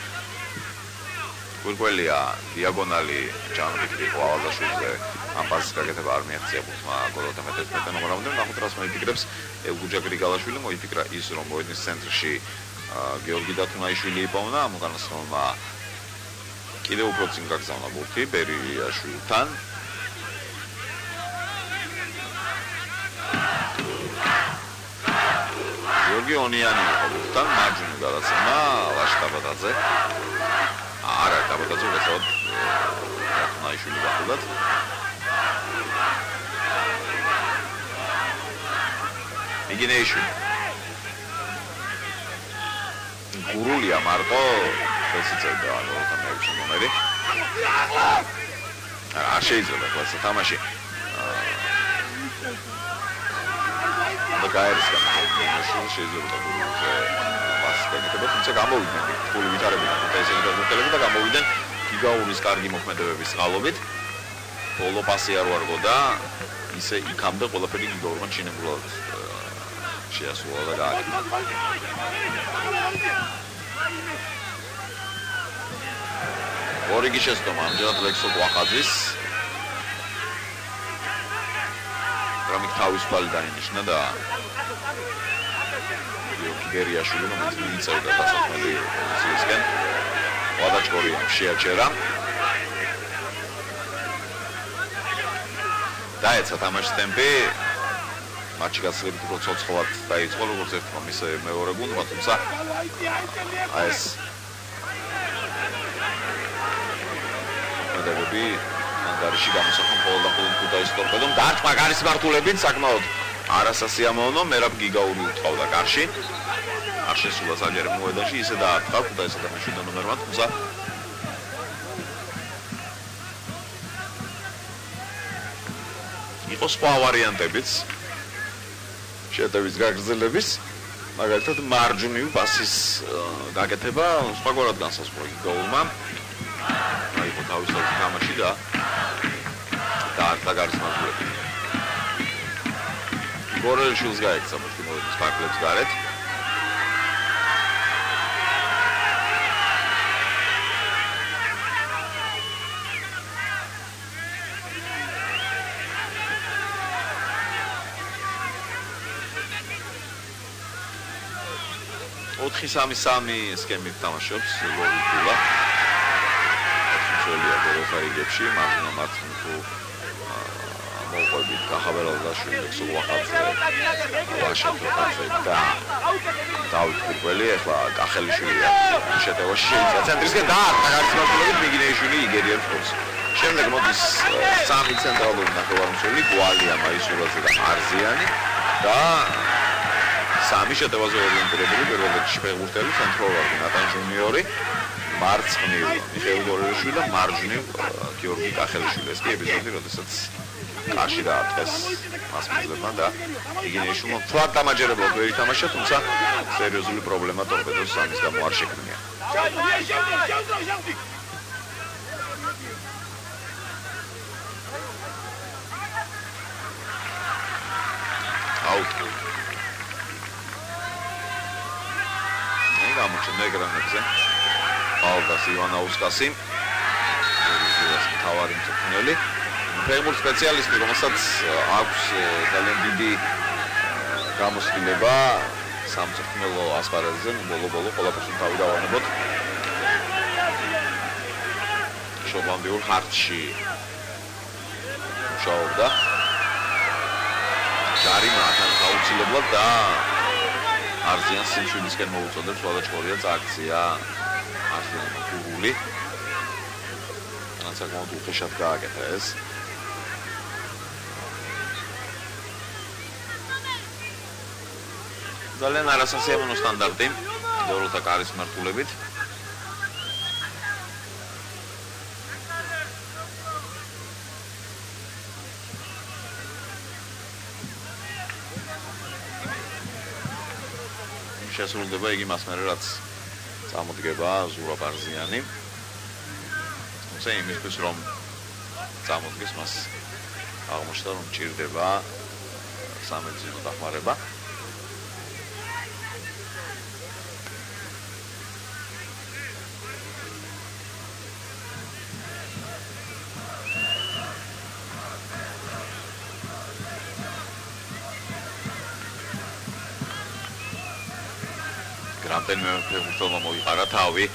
კვირკველია დიაგონალი ჯანმრთელი იყო ალადაშვილზე. ამ პასის გაკეთება არ მიაღწია ბურთმა გოლოთა მე-11 ნომრამდე. ნახოთ რას მოიფიქრებს ელგუჯა გრიგალაშვილი. მოიფიქრა ის, რომ მოედნის ცენტრში გიორგი დათუნაიშვილი იპოვნა, ამ უკანასკნელმა კიდევ უფრო წინ გაგზავნა ბურთი ბერიაშვილთან. გიორგი ონიანი იყო ბურთთან, მარჯვნივ გადაცემა ლაშტაბადაძე. არა, დაბადაძე უბრალოდ დათუნაიშვილი გახდათ. მიგინეიშვილი გურულია მარტო ხელსიწევდა გოლთა მე-6 ნომერი. არ შეიძლება ეს თამაში და გაერისგან შეიძლება გულზე პასი გაკეთება, თუმცა გამოვიდნენ ფული ვითარებიდან ქუთაისელი ფეხბურთელები და გამოვიდნენ გიგაურის კარგი მოქმედებების წყალობით. ბოლო პასი არ ვარგო და ისე იქამდე ყველაფერი გიგაურმა ჩინებულად შეასრულა და გააკეთა. ორიგი შეცდომა ამჯერად ლექსო ყვახაძის. რამიქ თავისუფალი დაინიშნა და გიორგი ბერიაშვილი რომელიც მიიწევდა დასაქმელი პოზიციისკენ ვადაჭკორიამ შეაჩერა. დაეცა თამაშის ტემპი. მატჩი გასაგებით უფრო ცოცხლად დაიწყო, როგორც ერთხელ მის მეორე გუნდმა, თუმცა ეს მოდები ანგარიში გამოსახონ მხოლოდ და მხოლოდ ქუთაისის ტორპედომ. დარტყმა გარის მართულებით საკმაოდ არასასიამოვნო, მერაბ გიგაური უტყავდა კარში. არ შესულა საჯარო მოედანში, ისე დაარტყა ქუთაისის და მეშვიდე ნომერმა, თუმცა იყო სხვა ვარიანტებიც შეტევის გაგრძელების, მაგალითად მარჯვნივ პასის გაკეთება სხვაგვარად განსაზღვრა გიგაურმა. აიღო თავისთავად თამაში და დაარტყა გარის მართულებით. გორელშვილს გაექცა მოწმობის ფარგლებს გარეთ. ოთხი 3-3 სქემით თამაშობს ლორიკულა. შეიძლება ბოლოს აიგებში, მაგრამ მარცხნივ თუ მოყვებით კახაბელაშვილი, სულვახაძე, ვაშატოვაძე და დავით კურკველი, ახლა კახელიშვილი შეტევაში შეიძლება ცენტრისკენ დაარტყა გარის მართულებით მიგინეიშვილი იგერიებს ხოლმე. შემდეგ მოდის სამი ცენტრალური ნახევარმცველი, გვალია, მაისურაძე და არზიანი და სამი შეტევაზე ორიენტირებული პირველ რიგში ფეხბურთელი ცენტრალური ნატან ჯუნიორი, მარცხნივ მიხეილ გორელიშვილი და მარჯვნივ გიორგი კახელიშვილი. ეს კი ეპიზოდი, როდესაც კარში დაარტყეს მასპინძლებმა და იგინეიშვილმა თვარ დამაჯერებლად ვერ ითამაშა, თუმცა სერიოზული პრობლემა ტორპედოს სამის გამო არ შექმნია. აუტ გამოჩნდა ეკრანებზე ალდას ივანაუსკასი თავარი მწვრთნელი ფეხბურთ სპეციალისტი, რომელსაც აქვს ძალიან დიდი გამოსხილება სამწვრთნელო ასპარეზზე, ბოლო-ბოლო ყველაფერს თავი დავანებოთ. შოტლანდიურ ხარჯში მუშაობდა. ჯარიმა აუცილებლად და არზიანს სიმშვიდისკენ მოუწოდებს, ვადაჭკორია წააქცია არზიანმა გურული. საკმაოდ უხეშად გააკეთა ეს. ძალიან არასასიამოვნო სტანდარტი დოროთა კარის მართულებით. შესრულდება იგი მას მერე რაც წამოდგება ზურაბ არზიანი. თუმცა იმისთვის რომ წამოდგეს მას აღმოჩნდა რომ ჭირდება სამედიცინო დახმარება. რამდენიმე ფეხბურთელმა მოიყარა თავი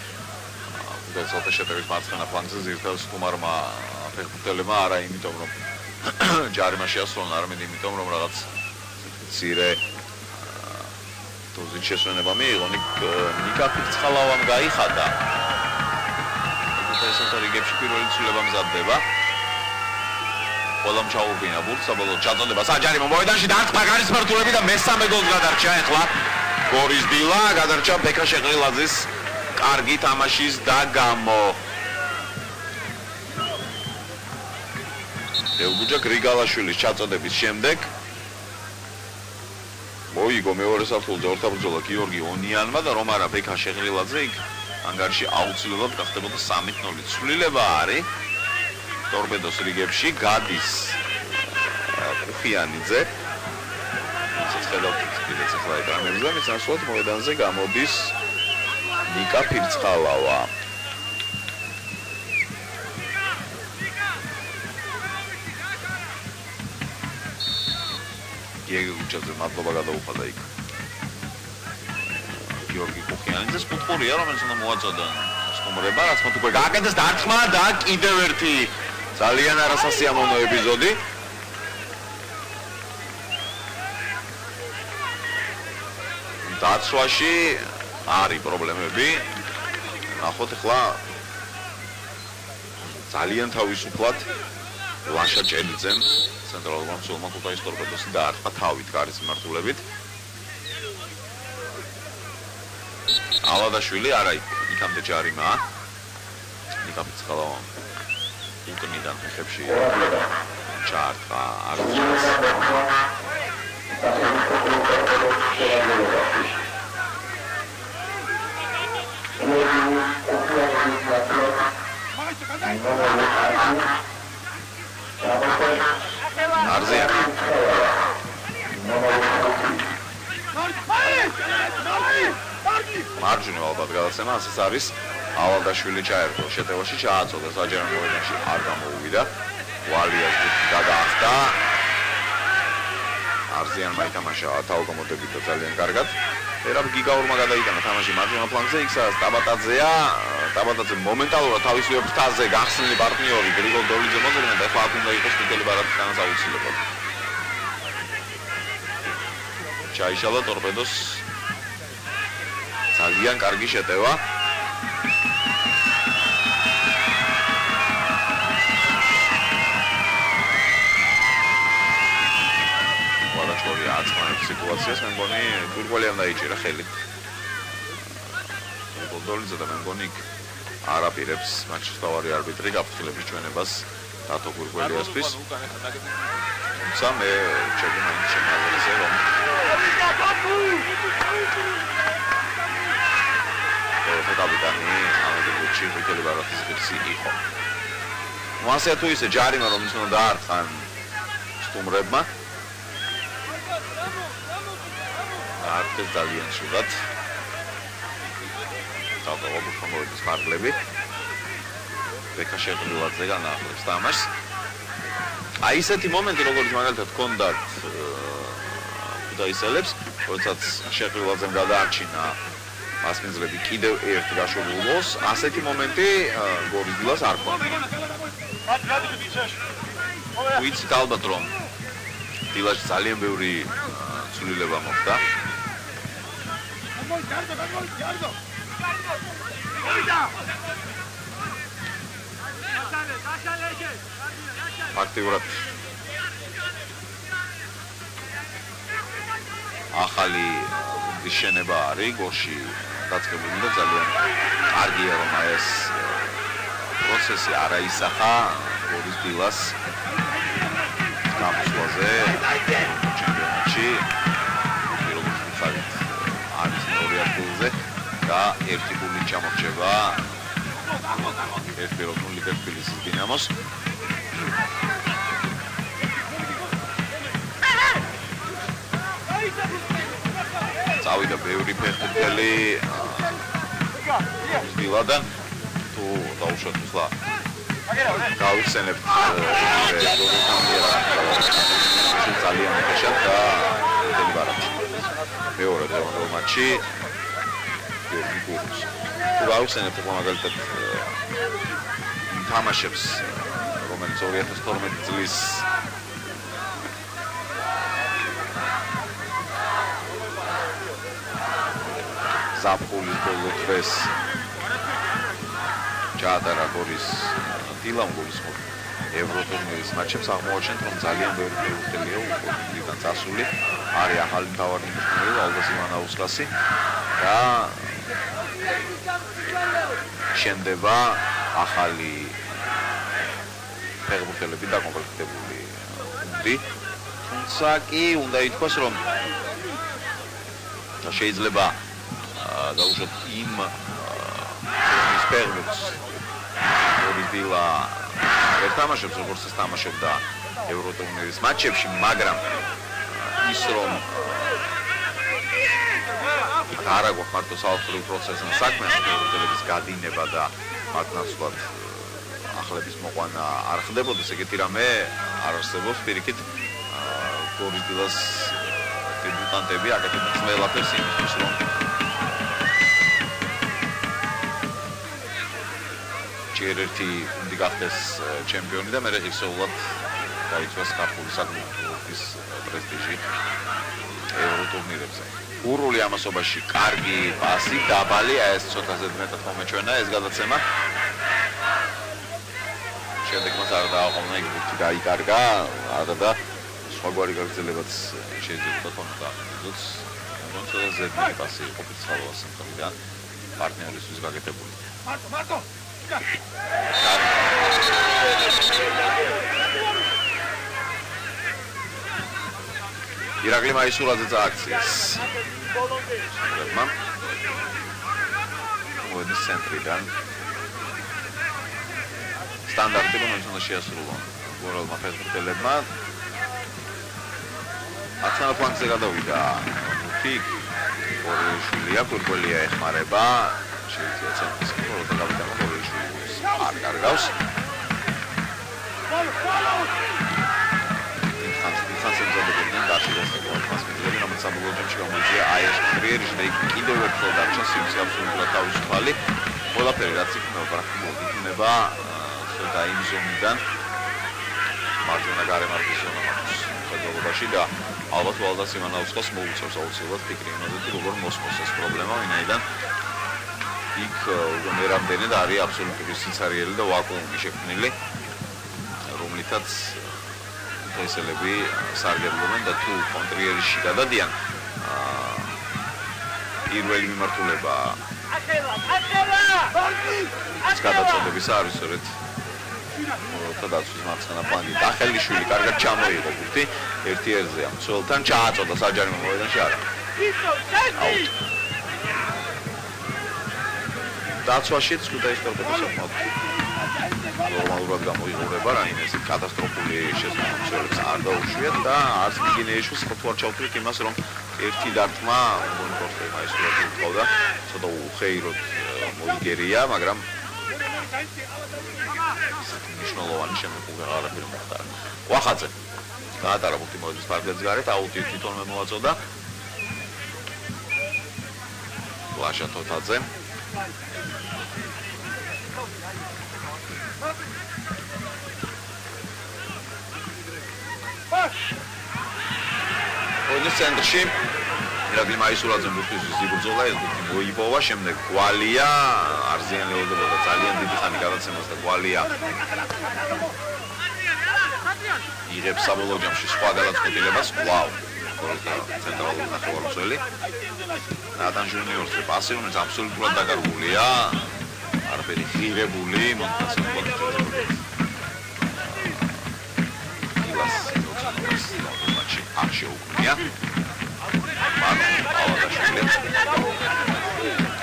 უბრალოდ შეტევის მარცხენა ფლანგზე ზირთელს თუმარმა ფეხბურთელებმა არა იმიტომ რომ ჯარიმა შეასრულა, არამედ იმიტომ რომ რაღაც მცირე დოზის შესვენება მიიღო. ნიკა ფირცხალავამ გაიხადა. ესეთა რიგებში პირველი ცვლილება მზადდება. ყველამ ჩაუყინა ბურთს, საბოლოოდ ჩაწოდება საჯარიმო მოედანში დაარტყმა გარის მართულები და მესამე გოლს გადარჩა ახლა. გორის დილა გადარჩა ბექა შეყრილაძის კარგი თამაშის და გამო. დეუბუჯა გრიგალაშვილის ჩაწოდების შემდეგ მოიგო მეორე საფულზე ორთაბრძოლა გიორგი ონიანმა და რომ არა ბექა შეყრილაძე იქ ანგარიში აუცილებლად გახდებოდა 3-0 ცვლილება არის ტორპედოს რიგებში გადის ხიანიძე ხედავთ კიდეც ახლა ეკრანებზე მის ასულად მოედანზე გამოდის ნიკა ფირცხალავა. გიორგიუჩაძე მადლობა გადაუხადა იქ გიორგი კუხიანიძეს. კუთხურია რომელიც უნდა მოაწოდონ სტუმრება, რაც მოთ უკვე გააკეთეს დარტყმა და კიდევ ერთი ძალიან არასასიამოვნო ეპიზოდი. დაცვაში არის პრობლემები. ნახოთ ახლა ძალიან თავისუფლად ლაშა ჭელიძემ ცენტრალურ მომცველმა ქუთაისის ტორპედოსი დაარტყა თავით გარის მიმართულებით. ალადაშვილი არა იქამდე ჯარიმა. ნიკაფიცხალავ უკნიდან ხებში ჩაარტყა არჩევას. Arzia. მარჯვნივ ალბათ გადაცემა ასეც არის. ავალდაშვილი ჩაერთო შეტევაში, ჩააწოდა საჯარო მოედანში, არ გამოუვიდა. ვალიას გადაახდა. არზიანმა ითამაშა თავგამოდებით და ძალიან კარგად. ერაბ გიგაურმა გადაიტანა თამაში მარჯვენა ფლანგზე, იქსაც ტაბატაძეა. ტაბატაძე მომენტალურად თავისივე ფრთაზე გახსნილი პარტნიორი გრიგოლ დოლიძე მოძებნა და ახლა აქ უნდა იყოს მიხეილ ბარათიანის აუცილებლად. ჩაიშალა ტორპედოს ძალიან კარგი შეტევა. ვარაჩორი აწმაებს სიტუაციას, მე მგონი გურგველიან დაიჭირა ხელით. გოლდოლიძე და მე მგონი არ აპირებს მატჩის თავარი არბიტრი გაფრთხილების ჩვენებას დათო გურგველიასთვის. თუმცა მე ჩემი მაინც შემაძლევს რომ კაპიტანი ამედუჩი მიხეილ ბარათის ღირსი იყო. ნუ ასე თუ ისე ჯარიმა რომ ის უნდა დაარტყან სტუმრებმა. დაარტყეს ძალიან შუღად. თავდავალ ხომოების მარლები. ბექა შეღრილაძე განაახლებს თამაშს. აი ესეთი მომენტი როგორც მაგალითად ჰქონდათ ქუთაისელებს, როდესაც შეღრილაძემ გადაარჩინა მასპინძლები კიდევ ერთ გაშურულოს, ასეთი მომენტი გორის დილას არ ქონდა. ვიცით ალბათ რომ დილაში ძალიან ბევრი ცვლილება მოხდა. ფაქტიურად ახალი შენობა არის გორში დაწყებული და ძალიან კარგია რომ ეს პროცესი არ აისახა გორის დილას გამოსვლაზე ჩემპიონატში პირველ მხარეს არის მეორე ადგილზე და ერთი გოლი ჩამორჩება ერთ-ერთ ლიგა თბილისის დინამოს. წავიდა ბევრი ფეხბურთელი დილადან თუ დაუშვათ ახლა გავიხსენებთ ძალიან მაშად და დელი ბარათი მეორე დღევანდელ მატჩი გურგულს თუ გავიხსენებთ ახლა მაგალითად თამაშებს რომელიც 2012 წლის ზაფხულის ბოლო დღეს ჩაატარა გორის დილამ გულისხმობ ევროტურნირის მატჩებს აღმოაჩენთ რომ ძალიან ბევრი ფეხბურთელია უკრაინიდან წასული არის ახალი მთავარი მწვრთნელი ალდოს ივანაუსკასი და შენდება ახალი ფეხბურთელები დაკომპლექტებული გუნდი თუმცა კი უნდა ითქვას რომ შეიძლება დაუშვათ იმ ფეხბურთს გორის დილა ერთამაშებს როგორც ეს თამაშობდა ევროტურნირის მატჩებში მაგრამ ის რომ არა გვაქვს მარტო საავტორო პროცესთან საქმე ფეხბურთელების გადინება და მათ ნაცვლად ახლების მოყვანა არ ხდებოდეს ეგეთი რამე არ არსებობს პირიქით გორის დილას დებუტანტები აკეთებენ ყველაფერს იმისთვის რომ ერთ-ერთი გუნდი გახდეს ჩემპიონი და მერე ღირსეულად დაიცვას ქართული საკრებულოს პრესტიჟი ევროტურნირებზე. გურული ამასობაში კარგი პასი, დაბალი, ეს ცოტაზე მეტად მომეჩვენა ეს გადაცემა. შემდეგ მას არ დააყოვნა, იქ ბურთი დაიკარგა, და სხვაგვარი გაგრძელებაც შეიძლება თქონოდა. თუმცა ზედმეტი პასი იყო ფიცხალოვას მხრიდან პარტნიორისთვის გაკეთებული. მარტო. ირაკლი მაისურაძე წააქციეს. მოედის ცენტრიდან. სტანდარტი რომელიც უნდა შეასრულონ გორალმა ფეხბურთელებმა. აცნა ფლანგზე გადავიდა. თიქ ორეშულია, გურგოლია ეხმარება. შეიძლება ცენტრის გორალ და გავიდა ორეშულის არ კარგავს. საბოლოოში გამოიწვია აი ეს კარიერაში და კიდევ ერთხელ დარჩა სიმსი აბსოლუტურად თავისუფალი. ყველაფერი რაც იქნება პრაქტიკულად იქნება ცოტა იმ ზონიდან მარჯვენა გარემართვის ზონა მაქვს ხელდობაში და ალბათ ვალდას იმანაუსკას მოუწევს აუცილებლად ფიქრი იმაზე თუ როგორ მოსმოს ეს პრობლემა ვინაიდან იქ უკვე მერამდენად არის აბსოლუტური სიცარიელი და ვაკუუმი შექმნილი რომლითაც ესელები სარგებლობენ და თუ კონტრიერში გადადიან პირველი მიმართულება ეს გადაწყვეტების არის სწორედ თადაცვის მარცხენა ფლანგი დახელიშვილი კარგად ჩამოიღო ბურთი ერთი ერთზეა მცველთან ჩააწოდა საჯარიმო მოედანში არა დაცვაშიც უკვე ის ტორპედოს საკმაოდ ნორმალურად გამოიყურება რაიმე ეს კატასტროფული შესაძლებლობებს არ დაუშვიათ და არც მიგინეიშვილს ხო არ ჩავთვლით იმას რომ ერთი დარტყმა გონკორტე მაისურაძე უყავდა ცოტა უხეიროდ მოიგერია მაგრამ მნიშვნელოვანი შემოყვება არაფერი მოხდა ვახაძე გაატარა ბურთი მოედის პარკეთს გარეთ აუტი თვითონვე მოაწოდა ლაშა თოთაძე ონის ცენტრში ირაკლი მაისურაძემ ბურთისთვის იბრძოლა ეს ბურთი მოიპოვა შემდეგ გვალია არზიანელოდებოდა ძალიან დიდი ხანი გადაცემას და გვალია იღებს საბოლოო ჯამში სხვა გადაწყვეტილებას კვლავ ცენტრალური ნახევარმცველი ნატან ჟუნიორზე პასი რომელიც აბსოლუტურად დაკარგულია არაფერი ღირებული მონტაცებული ილას მატჩი არ შეუქმნია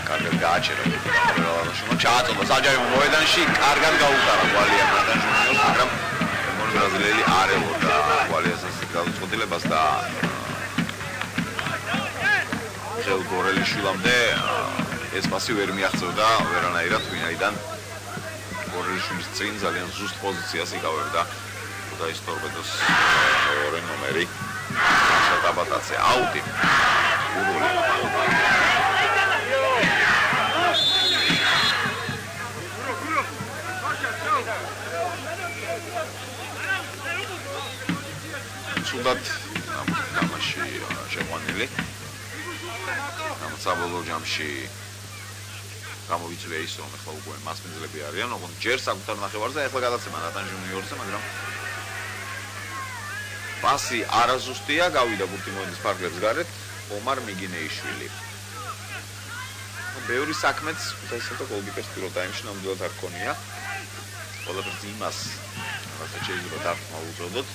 კარგად გააჩერა ჩააწოდა საჯარიმო მოედანში კარგად გაუტარა გვალია ნატან ჟუნიორს მაგრამ ბრაზილიელი არ ელოდა გვალიას ასეთ გადაწყვეტილებას და ხელ გორელიშვილამდე ეს პასი ვერ მიაღწევდა ვერანაირად ვინაიდან გორელიშვილის წინ ძალიან ზუსტ პოზიციას იკავებდა და ის ტორპედოს მეორე ნომერი შატაბატაცე აუტი გურული სულად თამაში შეყვანილი საბოლოო ჯამში გამოვიწვია ის რომ ახლა უკვე მასპინძლები არიან ოღონდ ჯერ საკუთარ ნახევარზე ახლა გადაცემა ნატან ჟუნიორზე მაგრამ პასი არაზუსტია გავიდა ბურთი მოედის პარკლებს გარეთ ომარ მიგინეიშვილი ბევრი საქმეც უცესოთა გოლკიპერს პირველ ტაიმში ნამდვილად არ ქონია ყველაფერს იმას რასაც შეიძლება დარტყმა უწოდოთ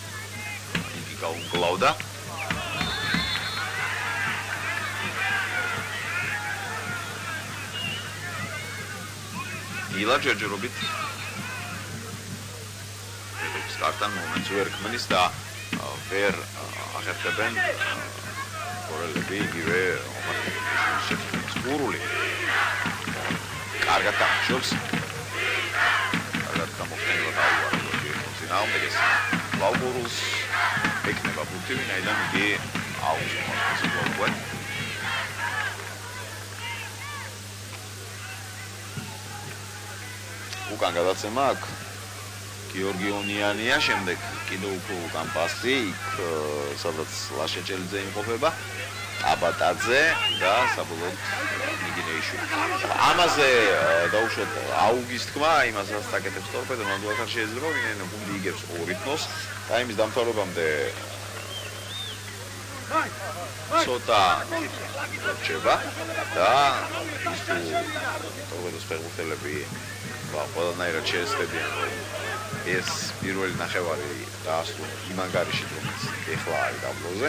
იგი გაუმკლავდა ილა ჯერჯერობით ეს კარტან მომენტს ვერ ქმნის და ვერ ახერხებენ გორელები იგივე გურული კარგად თამაშობს კარგად გამოხდენა დაუვარა წინააღმდეგეს ლაუგურულს ეკნება ბურთი ვინაიდან იგი აუზომავს გოლს უკან გადაცემა აქ გიორგი ონიანია, შემდეგ კიდევ უფრო უკან პასი, იქ სადაც ლაშაჭელიძე იმყოფება, აბატაძე და საბოლოოდ მიგინეიშვილი. ამაზე დაუშვათ აუგის თქმა, იმასაც საკეთებს ტორპედო, ნამდვილად არ შეიძლება, ვინაიდან გუნდი იგებს 2 თნოს და იმის დამთავრებამდე ცოტა რჩება და ის თუ ტორპედოს ფეხბურთელები ყველანაირად შეესწებიან ეს პირველი ნახევარი დაასრულა იმ ანგარიშით, რომელიც ეხლა არის დაბლოზე.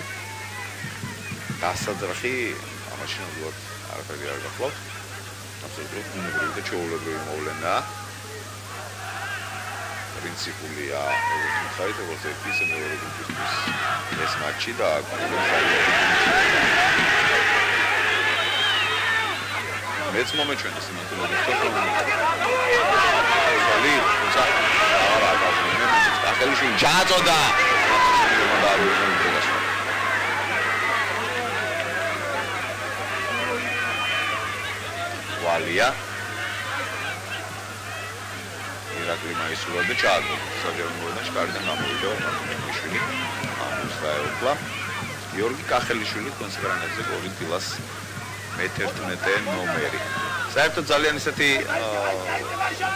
დასაძრახი ამაში ნამდვილად არაფერი არ გახლავთ. აბსოლუტურად უნებრივი და ჩვეულებრივი მოვლენა. პრინციპულია, როგორც მიხარით, როგორც ერთის მეორე გუნდისთვის ეს მატჩი და მეც მომეჩვენა სიმართლეების თქო. ვალი, თუმცა არა გაგზავნა. ახალში ჩაწოდა. ვალია ირაკლი მაისურა და ჩააგდო საჯარო მოედანში კარგად გამოვიდა მაშინი ამის დაეუფლა გიორგი კახელიშვილი თქვენს ეკრანებზე გოლის დილას მე-11 ნომერი საერთოდ ძალიან ისეთი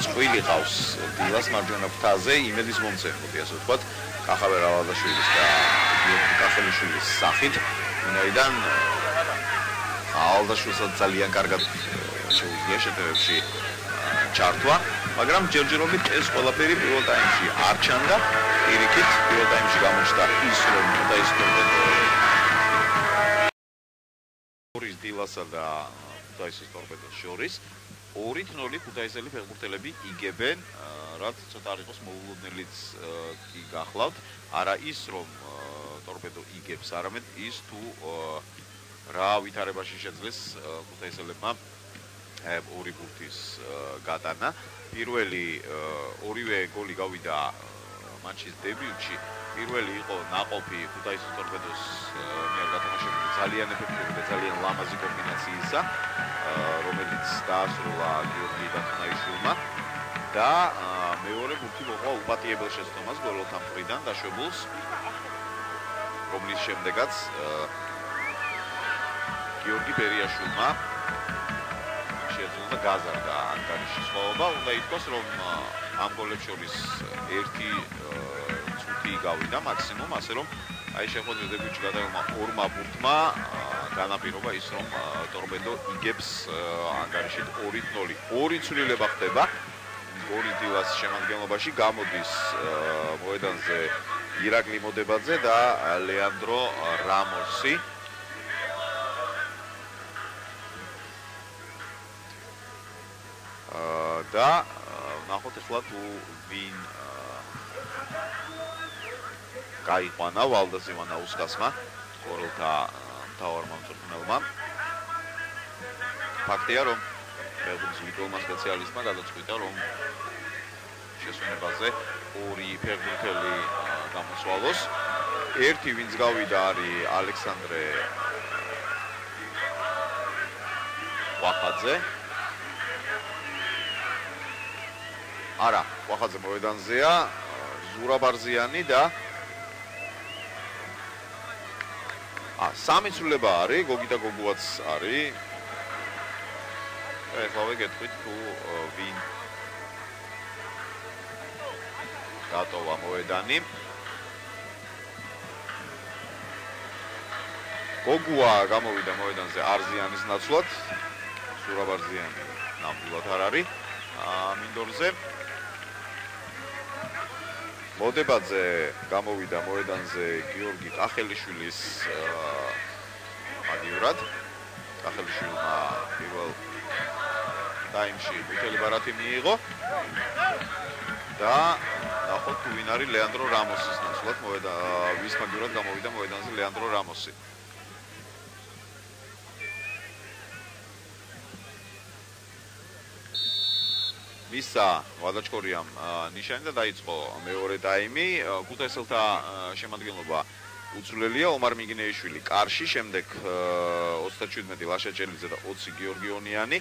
წყვილი ყავს დილას მარჯვენა ფრთაზე იმედის მომცემლობი ასე ვთქვათ კახაბერ რავაზაშვილის და გიორგი კახელიშვილის სახით ვინაიდან ალდაშვილსაც ძალიან კარგად შეუძლია შეტევებში ჩართვა, მაგრამ ჯერჯერობით ეს ყველაფერი პირველ ტაიმში არ ჩანდა, პირიქით პირველ ტაიმში გამოჩნდა ის რომ ქუთაისთან ორი დილასა და ქუთაისის ტორპედოს შორის 2-0 ქუთაისელი ფეხბურთელები იგებენ, რაც ცოტა არ იყოს მოულოდნელიც კი გახლავთ, არა ის რომ ტორპედო იგებს, არამედ ის თუ რა ვითარებაში შეძლეს ქუთაისელებმა ორი ბურთის გატანა. პირველი ორივე გოლი გავიდა მატჩის დებიუტში. პირველი იყო ნაყოფი ქუთაისის ტორპედოს მიერ გათამაშებული ძალიან ეფექტური და ძალიან ლამაზი კომბინაციისა, რომელიც დაასრულა გიორგი ბათნაიშვილმა და მეორე ბურთი მოყვა უპატიებელ შეცდომას გოლოთა მხრიდან დაშვებულს, რომლის შემდეგაც გიორგი ბერიაშვილმა შეძლო გაზარდა ანგარიშის ხოვობა. უნდა ითქვას, რომ ამ გოლებს შორის ერთი წუთი გავიდა მაქსიმუმ, ასე რომ აი შეხვედრის დებიუტში გადაღებულმა ორმა ბურთმა განაპირობა ის, რომ ტორპედო იგებს ანგარიშით 2-0. ორი ცვლილება ხდება გოლის დილას შემადგენლობაში, გამოდის მოედანზე ირაკლი მოდებაძე და ლეანდრო რამოსი. და ნახოთ ახლა თუ ვინ გაიყვანა ვალდას ივანაუსკასმა კორელთა მთავარმა მწვრთნელმა. ფაქტია რომ ფეხბურთის ვიდეომა სპეციალისტმა გადაწყვიტა რომ შესვენებაზე ორი ფეხბურთელი გამოსვალოს. ერთი ვინც გავიდა არის ალექსანდრე ვახაძე. არა, ვახაძე მოედანზეა, ზურა ბარზიანი და სამი ცვლილება არის, გოგი და გოგუაც არის. ეხლა ვიგეთქვით თუ ვინ დატოვა მოედანი. გოგუა გამოვიდა მოედანზე არზიანის ნაცვლად, ზურა ბარზიანი ნამდვილად არ არის მინდორზე. მოდებაძე გამოვიდა მოედანზე გიორგი კახელიშვილის მაგივრად. კახელიშვილმა პირველ ტაიმში მიხელი ბარათი მიიღო და ნახოთ თუ ვინ არის ლეანდრო რამოსის ნაცვლად ვის მაგივრად გამოვიდა მოედანზე ლეანდრო რამოსი. მისა ვადაჩკორიამ ნიშანი და დაიწყო მეორე ტაიმი. ქუთაისელთა შემადგენლობა უცვლელია, ომარ მიგინეიშვილი კარში, შემდეგ 37 ლაშაჭელიძე და 20 გიორგი ონიანი.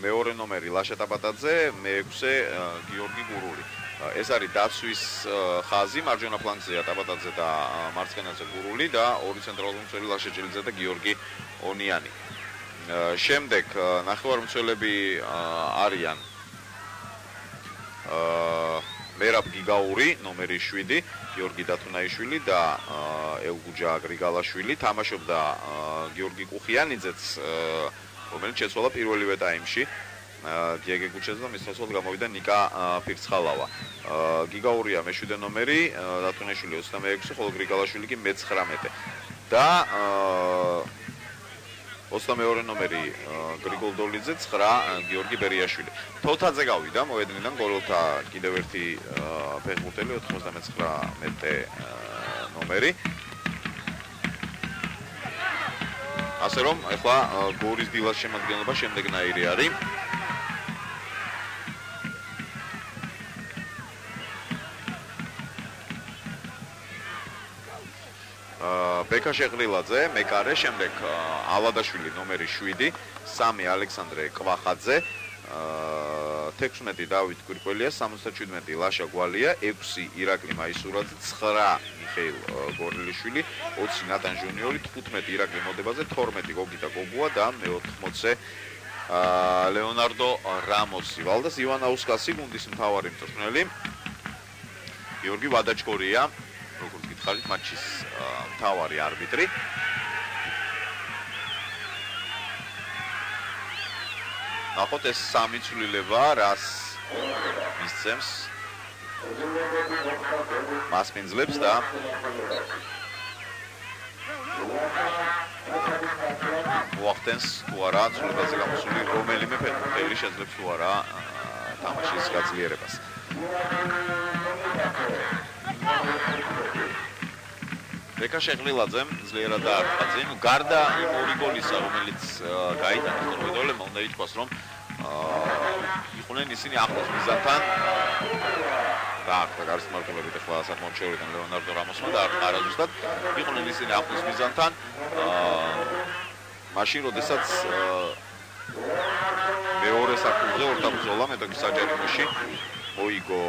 მეორე ნომერი ლაშა ტაბატაძე, მე-6-ე გიორგი გურული. ეს არის დაცვის ხაზი, მარჯვენა ფლანგზეა ტაბატაძე და მარცხენაზე გურული და ორი ცენტრალური მცველი ლაშაჭილიძე და გიორგი ონიანი. შემდეგ ნახევარმცველები არიან მერაბ გიგაური, ნომერი 7, გიორგი დათუნაიშვილი და ელგუჯა გრიგალაშვილი, თამაშობდა გიორგი კუხიანიძეც, რომელიც შეცვალა პირველივე ტაიმში. დიეგე გუჩეძე და მის შესაძლებლად გამოვიდა ნიკა ფირცხალავა. გიგაურია მე-7 ნომერი, დათუნაიშვილი 26, ხოლო გრიგალაშვილი კი მე-19. და 22 ნომერი გრიგოლ დოლიძე, 9 გიორგი ბერიაშვილი. თოთაძე გავიდა მოედნიდან გოლთა კიდევ ერთი ფეხბურთელი 99 ნომერი. ასე რომ ახლა გორის დილას შემადგენლობა შემდეგნაირი არის. ბეკა შეღრილაძე, მეკარე, შემდეგ ალადაშვილი ნომერი 7, 3 ალექსანდრე კვახაძე, 16 დავით კვირკველია, 77 ლაშა გვალია, 6 ირაკლი მაისურაძე, 9 მიხეილ გორლიშვილი, 20 ნატან ჟუნიორი, 15 ირაკლი მოდებაზე, 12 გოგიტა გოგუა და მე-14 ლეონარდო რამოსი. ვალდას ივანაუსკასი გუნდის მთავარი მწვრთნელი. გიორგი ვადაჩქორია, როგორც გითხარით, მატჩის მთავარი არბიტრი. ნახოთ ეს სამი ცვლილება, რას მისცემს მასპინძლებს და მოახდენს თუ არა ცვლილებაზე გამოსული რომელიმე ფეხბურთელი შეძლებს თუ არა თამაშის გაძლიერებას. ბეკა შეღრილაძემ ძლიერად დაარტყა წინ. გარდა იმ ორი გოლისა, რომელიც გაიტანა თორვედოლებმა, უნდა ითქვას, რომ იყვნენ ისინი ახლოს მიზანთან. დაარტყა გარის მმართველობით ახლა საკმაოდ ლეონარდო რამოსმა დაარტყა არაზუსტად. იყვნენ ისინი ახლოს მიზანთან. მაშინ, როდესაც მეორე საფუძვზე ორთაბრძოლა მეტოქის საჯარიმოში მოიგო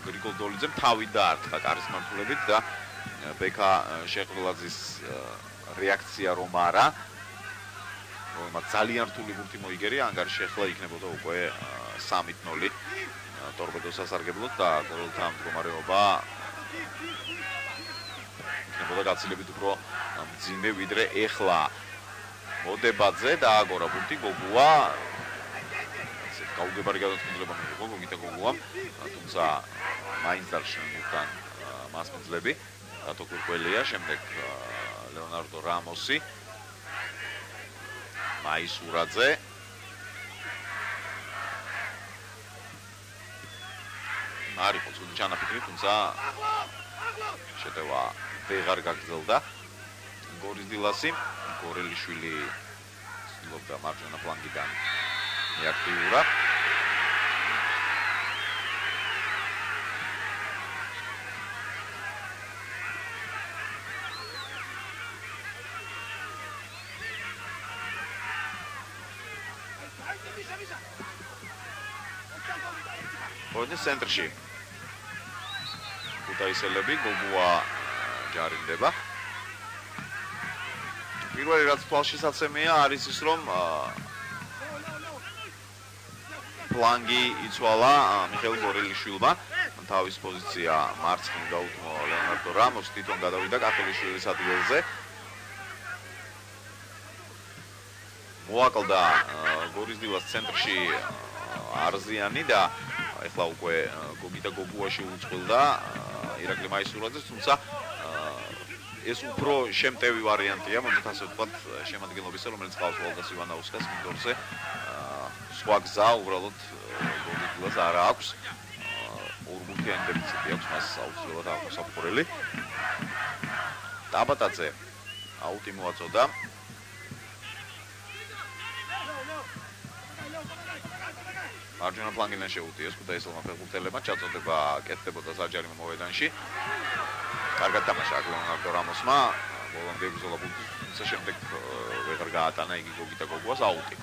გრიგოლ დოლიძემ თავი დაარტყა გარის მმართველობით და ბეკა შეღრილაძის რეაქცია რომ არა, რომ ძალიან რთული ბურთი მოიგერია, ანგარიში ახლა იქნებოდა უკვე 3-0 ტორპედოს სასარგებლოდ და გოლთა მდგომარეობა იქნებოდა გაცილებით უფრო მძიმე ვიდრე ეხლა. მოდებაძე დააგორა ბურთი გოგუა, ასეთ გაუგებარი გადაწყვეტილება მიიღო გოგიტა გოგუამ, თუმცა მაინც დარჩნენ უკან მასპინძლები. რატო კურკველია, შემდეგ ლეონარდო რამოსი, მაისურაძე, მარიყო ცუდი ჩანაფიქრი, თუმცა შეტევა ვეღარ გაგრძელდა. გორის დილასი, გორელიშვილი ცდილობდა მარჯვენა ფლანგიდან მიაქტიურა. მოედნის ცენტრში ქუთაისელები გოგუა ჯარიმდება. პირველი რაც თვალშისაცემია არის ის, რომ ფლანგი იცვალა მიხეილ გორელიშვილმა. თავის პოზიცია მარცხნივ გაუთმო ლეონარდო რამოს, თვითონ გადავიდა კახელიშვილის ადგილზე. მოაკლდა გორის დილას ცენტრში არზიანი და ეხლა უკვე გოგიტა გოგუაში უწყვილდა ირაკლი მაისურაძეს, თუმცა ეს უფრო შემტევი ვარიანტია, მოდი ასე ვთქვათ, შემადგენლობისა, რომელიც ყავს ვალდას ივანაუსკას მინდორზე. სხვა გზა უბრალოდ გორის დილას არ აქვს. ორბურთიანი დეფიციტი აქვს მას აუცილებლად აღმოსაფხურელი. ტაბატაძე აუტი მოაწოდა. მარჯვენა ფლანგიდან შეუტიეს ქუთაისელმა ფეხბურთელებმა, ჩაწოდება კეთდებოდა საჯარიმო მოედანში. კარგად თამაშა ლეონარდო რამოსმა, ბოლომდე ებრძოლა ბურთს, თუმცა შემდეგ ვეღარ გაატანა იგი გოგიტა გოგუას აუტი.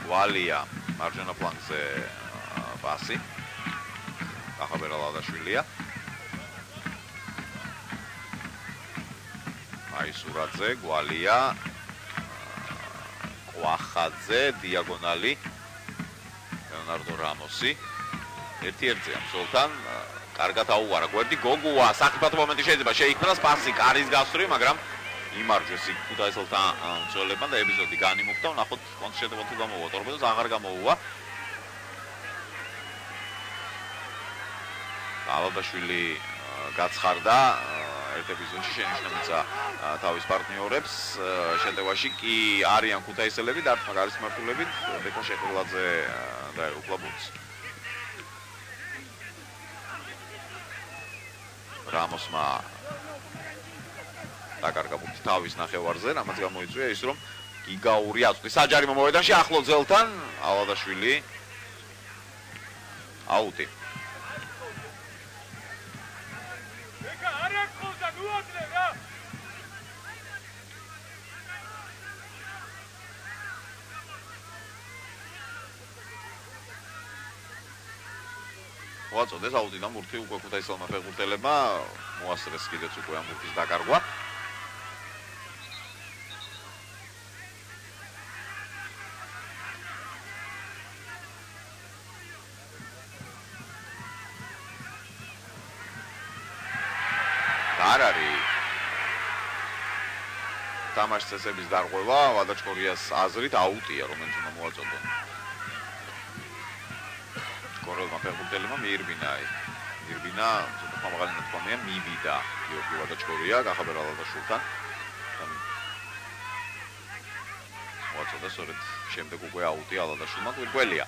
გვალია მარჯვენა ფლანგზე პასი. კახაბერ ალადაშვილია. აისურაძე, გვალია. ყვახაძე, დიაგონალი. ლეონარდო რამოსი. ერთ-ერთზე ამსოლთან კარგად აუვარა გვერდი გოგუა საფრთხე მომენტი შეიძლება შეიქმნას პასი კარის გასწრი მაგრამ იმარჯვეს ქუთაისელთან მცველებმა და ეპიზოდი განიმუქდა ნახოთ კონცერტება თუ გამოვა ტორპედოს აღარ გამოუვა ალადაშვილი გაცხარდა ერთ ეპიზოდში შენიშნებიცა თავის პარტნიორებს შეტევაში კი არიან ქუთაისელები და არის მართულებით ბეკა შეყოლაძე და უკლაბუც რამოსმა დაკარგა ბურთი თავის ნახევარზე, რამაც გამოიწვია ის, რომ გიგაური აწვდის საჯარიმო მოედანში ახლო ძელთან ალადაშვილი აუტი. ეკა არ აკხოვდა ნუადლე რა. მოაწოდეს აუტიდან ბურთი უკვე ქუთაისელმა ფეხბურთელებმა მოასწრეს კიდეც უკვე ამ ბურთის დაკარგვა. არ არის თამაშის წესების დარღვევა ვადაჩქორიას აზრით აუტია რომელიც უნდა მოაწოდონ. კორელმა ფეხბურთელებმა მიირბინა ცოტა ხამაღალი ნათქვამია მივიდა გიორგი ვადაჩქორია კახაბერ ალადაშვილთან მოაწოდა სწორედ შემდეგ უკვე აუტი ალადაშვილმა გვირგველია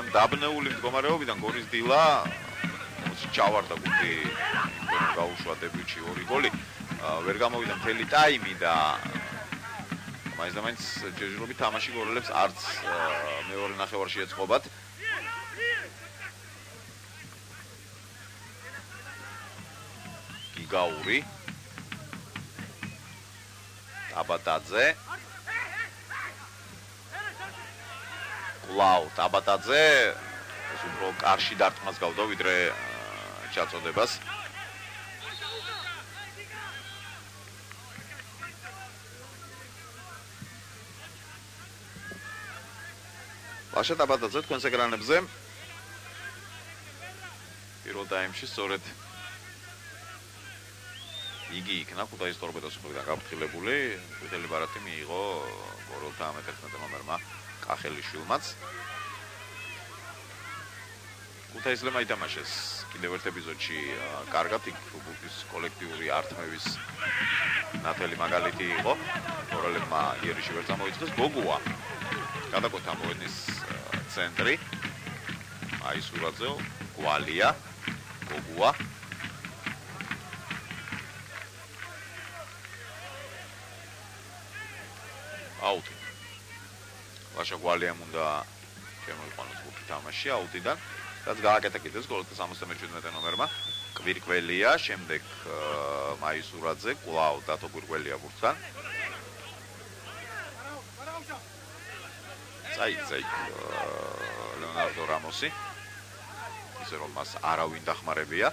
ამ დაბნეული მდგომარეობიდან გორის დილა ჩავარდა გუნდი გაუშვა დებიუტში 2 გოლი ვერ გამოვიდა მთელი ტაიმი და მაინც ჯერჯერობით თამაში გოლებს არც მეორე ნახევარში ეწყობათ. გიგაური აბატაძე კლაუ აბატაძე ეს უფრო კარში დარტყმას გავდა ვიდრე ჩაწოდებას. ლაშა აბატაძე თქვენს ეკრანებზე პირველ ტაიმში სწორედ იგი იქნა ქუთაის ტორპედოს მხრიდან გაფრთხილებული ყვითელი ბარათი მიიღო გოროლთა 11 ნომერმა კახელიშვილმაც ქუთაისლებმა ითამაშეს კიდევ ერთ ეპიზოდში კარგად იქ ბურთის კოლექტიური არტმევის ნათელი მაგალითი იყო გოროლებმა იერიში ვერ წამოიწყეს გოგუა გადაკვეთა მოედნის ცენტრი აისურაძე გვალია გოგუა აუტი ლაშა გვალიამ უნდა შემოიყვანოს ბურთი თამაში აუტიდან რაც გააკეთა კიდეც გოლთა 77 ნომერმა კვირკველია შემდეგ მაისურაძე კლაუ დათო კვირკველია ბურთთან წაიწაი ლეონარდო რამოსი ისე რომ მას არავინ დახმარებია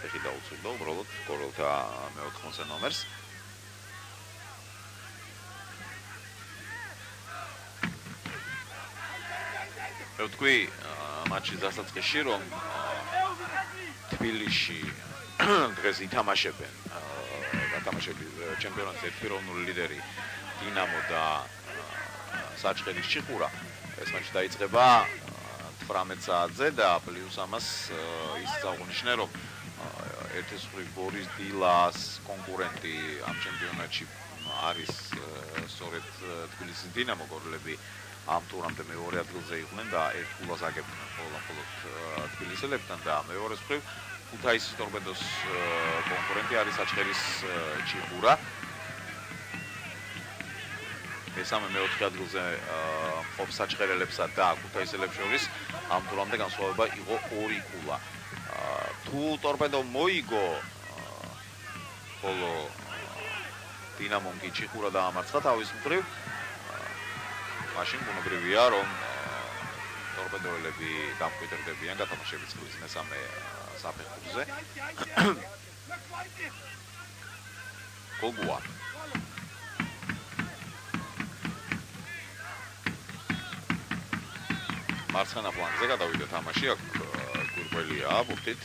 ეხი დაუწევდა უბრალოდ გოლთა მე-80 ნომერს ვთქვი მატჩის დასაწყისში რომ თბილისში დღეს ითამაშებენ გათამაშების ჩემპიონატის ერთპიროვნული ლიდერი დინამო და საჩხერის ჩიხურა ეს მატჩი დაიწყება 18 საათზე და პლუს ამას ის წაუღნიშნე რომ ერთის მხრივ გორის დილას კონკურენტი ამ ჩემპიონატში არის სწორედ თბილისის დინამო გორლები ამ ტურამდე მეორე ადგილზე იყვნენ და ერთ გოლს აგებდნენ მხოლოდ თბილისელებთან და მეორეს მხრივ ქუთაისის ტორპედოს კონკურენტი არის საჩხერის ჩიხურა მესამე მეოთხე ადგილზე მყოფ საჩხერელებსა და ქუთაისელებს შორის ამ ტურამდე განსხვავება იყო 2 ქულა. თუ ტორპედო მოიგო ხოლო დინამომ კი ჩიხურა დაამარცხა თავის მხრივ. მაშინ ბუნებრივია, რომ ტორპედოელები დამკვიდრდებიან გათამაშების წლის მესამე საფეხურზე. გოგუა მარცხენა ფლანგზე გადავიდა თამაში, აქ გურგველია ბურთით.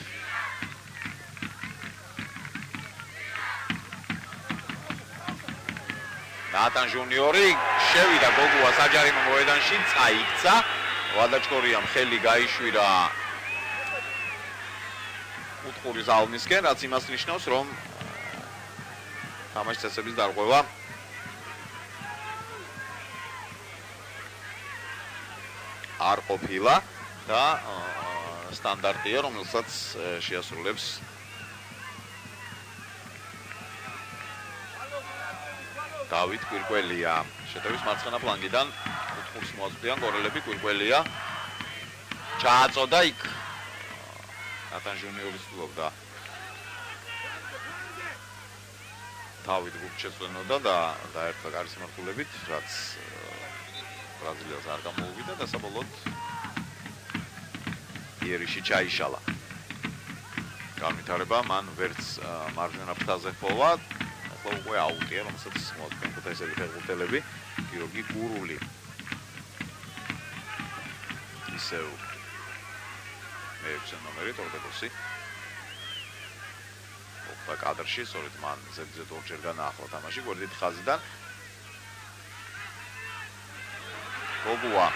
ნატან ჟუნიორი შევიდა გოგუა საჯარიმო მოედანში, წაიქცა. ვადაჭკორიამ ხელი გაიშვირა უთხურის ალმისკენ, რაც იმას ნიშნავს, რომ თამაშის წესების დარღვევა არ ყოფილა და სტანდარტია, რომელსაც შეასრულებს დავით კვირკველია. შეტევის მარცხენა ფლანგიდან უთხურს მოაწვდიან გორელები. კვირკველია ჩააწოდა იქ ნატან ჟუნიორის ფლობდა თავით გუჩეწვენოდა და დაერქვა კარის მართულებით, რაც ბრაზილიას არ გამოუვიდა და საბოლოოდ იერიში ჩაიშალა. განვითარება მან ვერც მარჯვენა ფრთაზე ჰპოვა, ახლა უკვე აუტია, რომელსაც მოაწვდიან ხუთაესელი ფეხბურთელები. გიორგი გურული ისევ მე-6 ნომერი ტორპედოსი და კადრში, სწორედ მან ზედიზედ ორჯერ განაახლა თამაში გვერდით ხაზიდან. გოგუა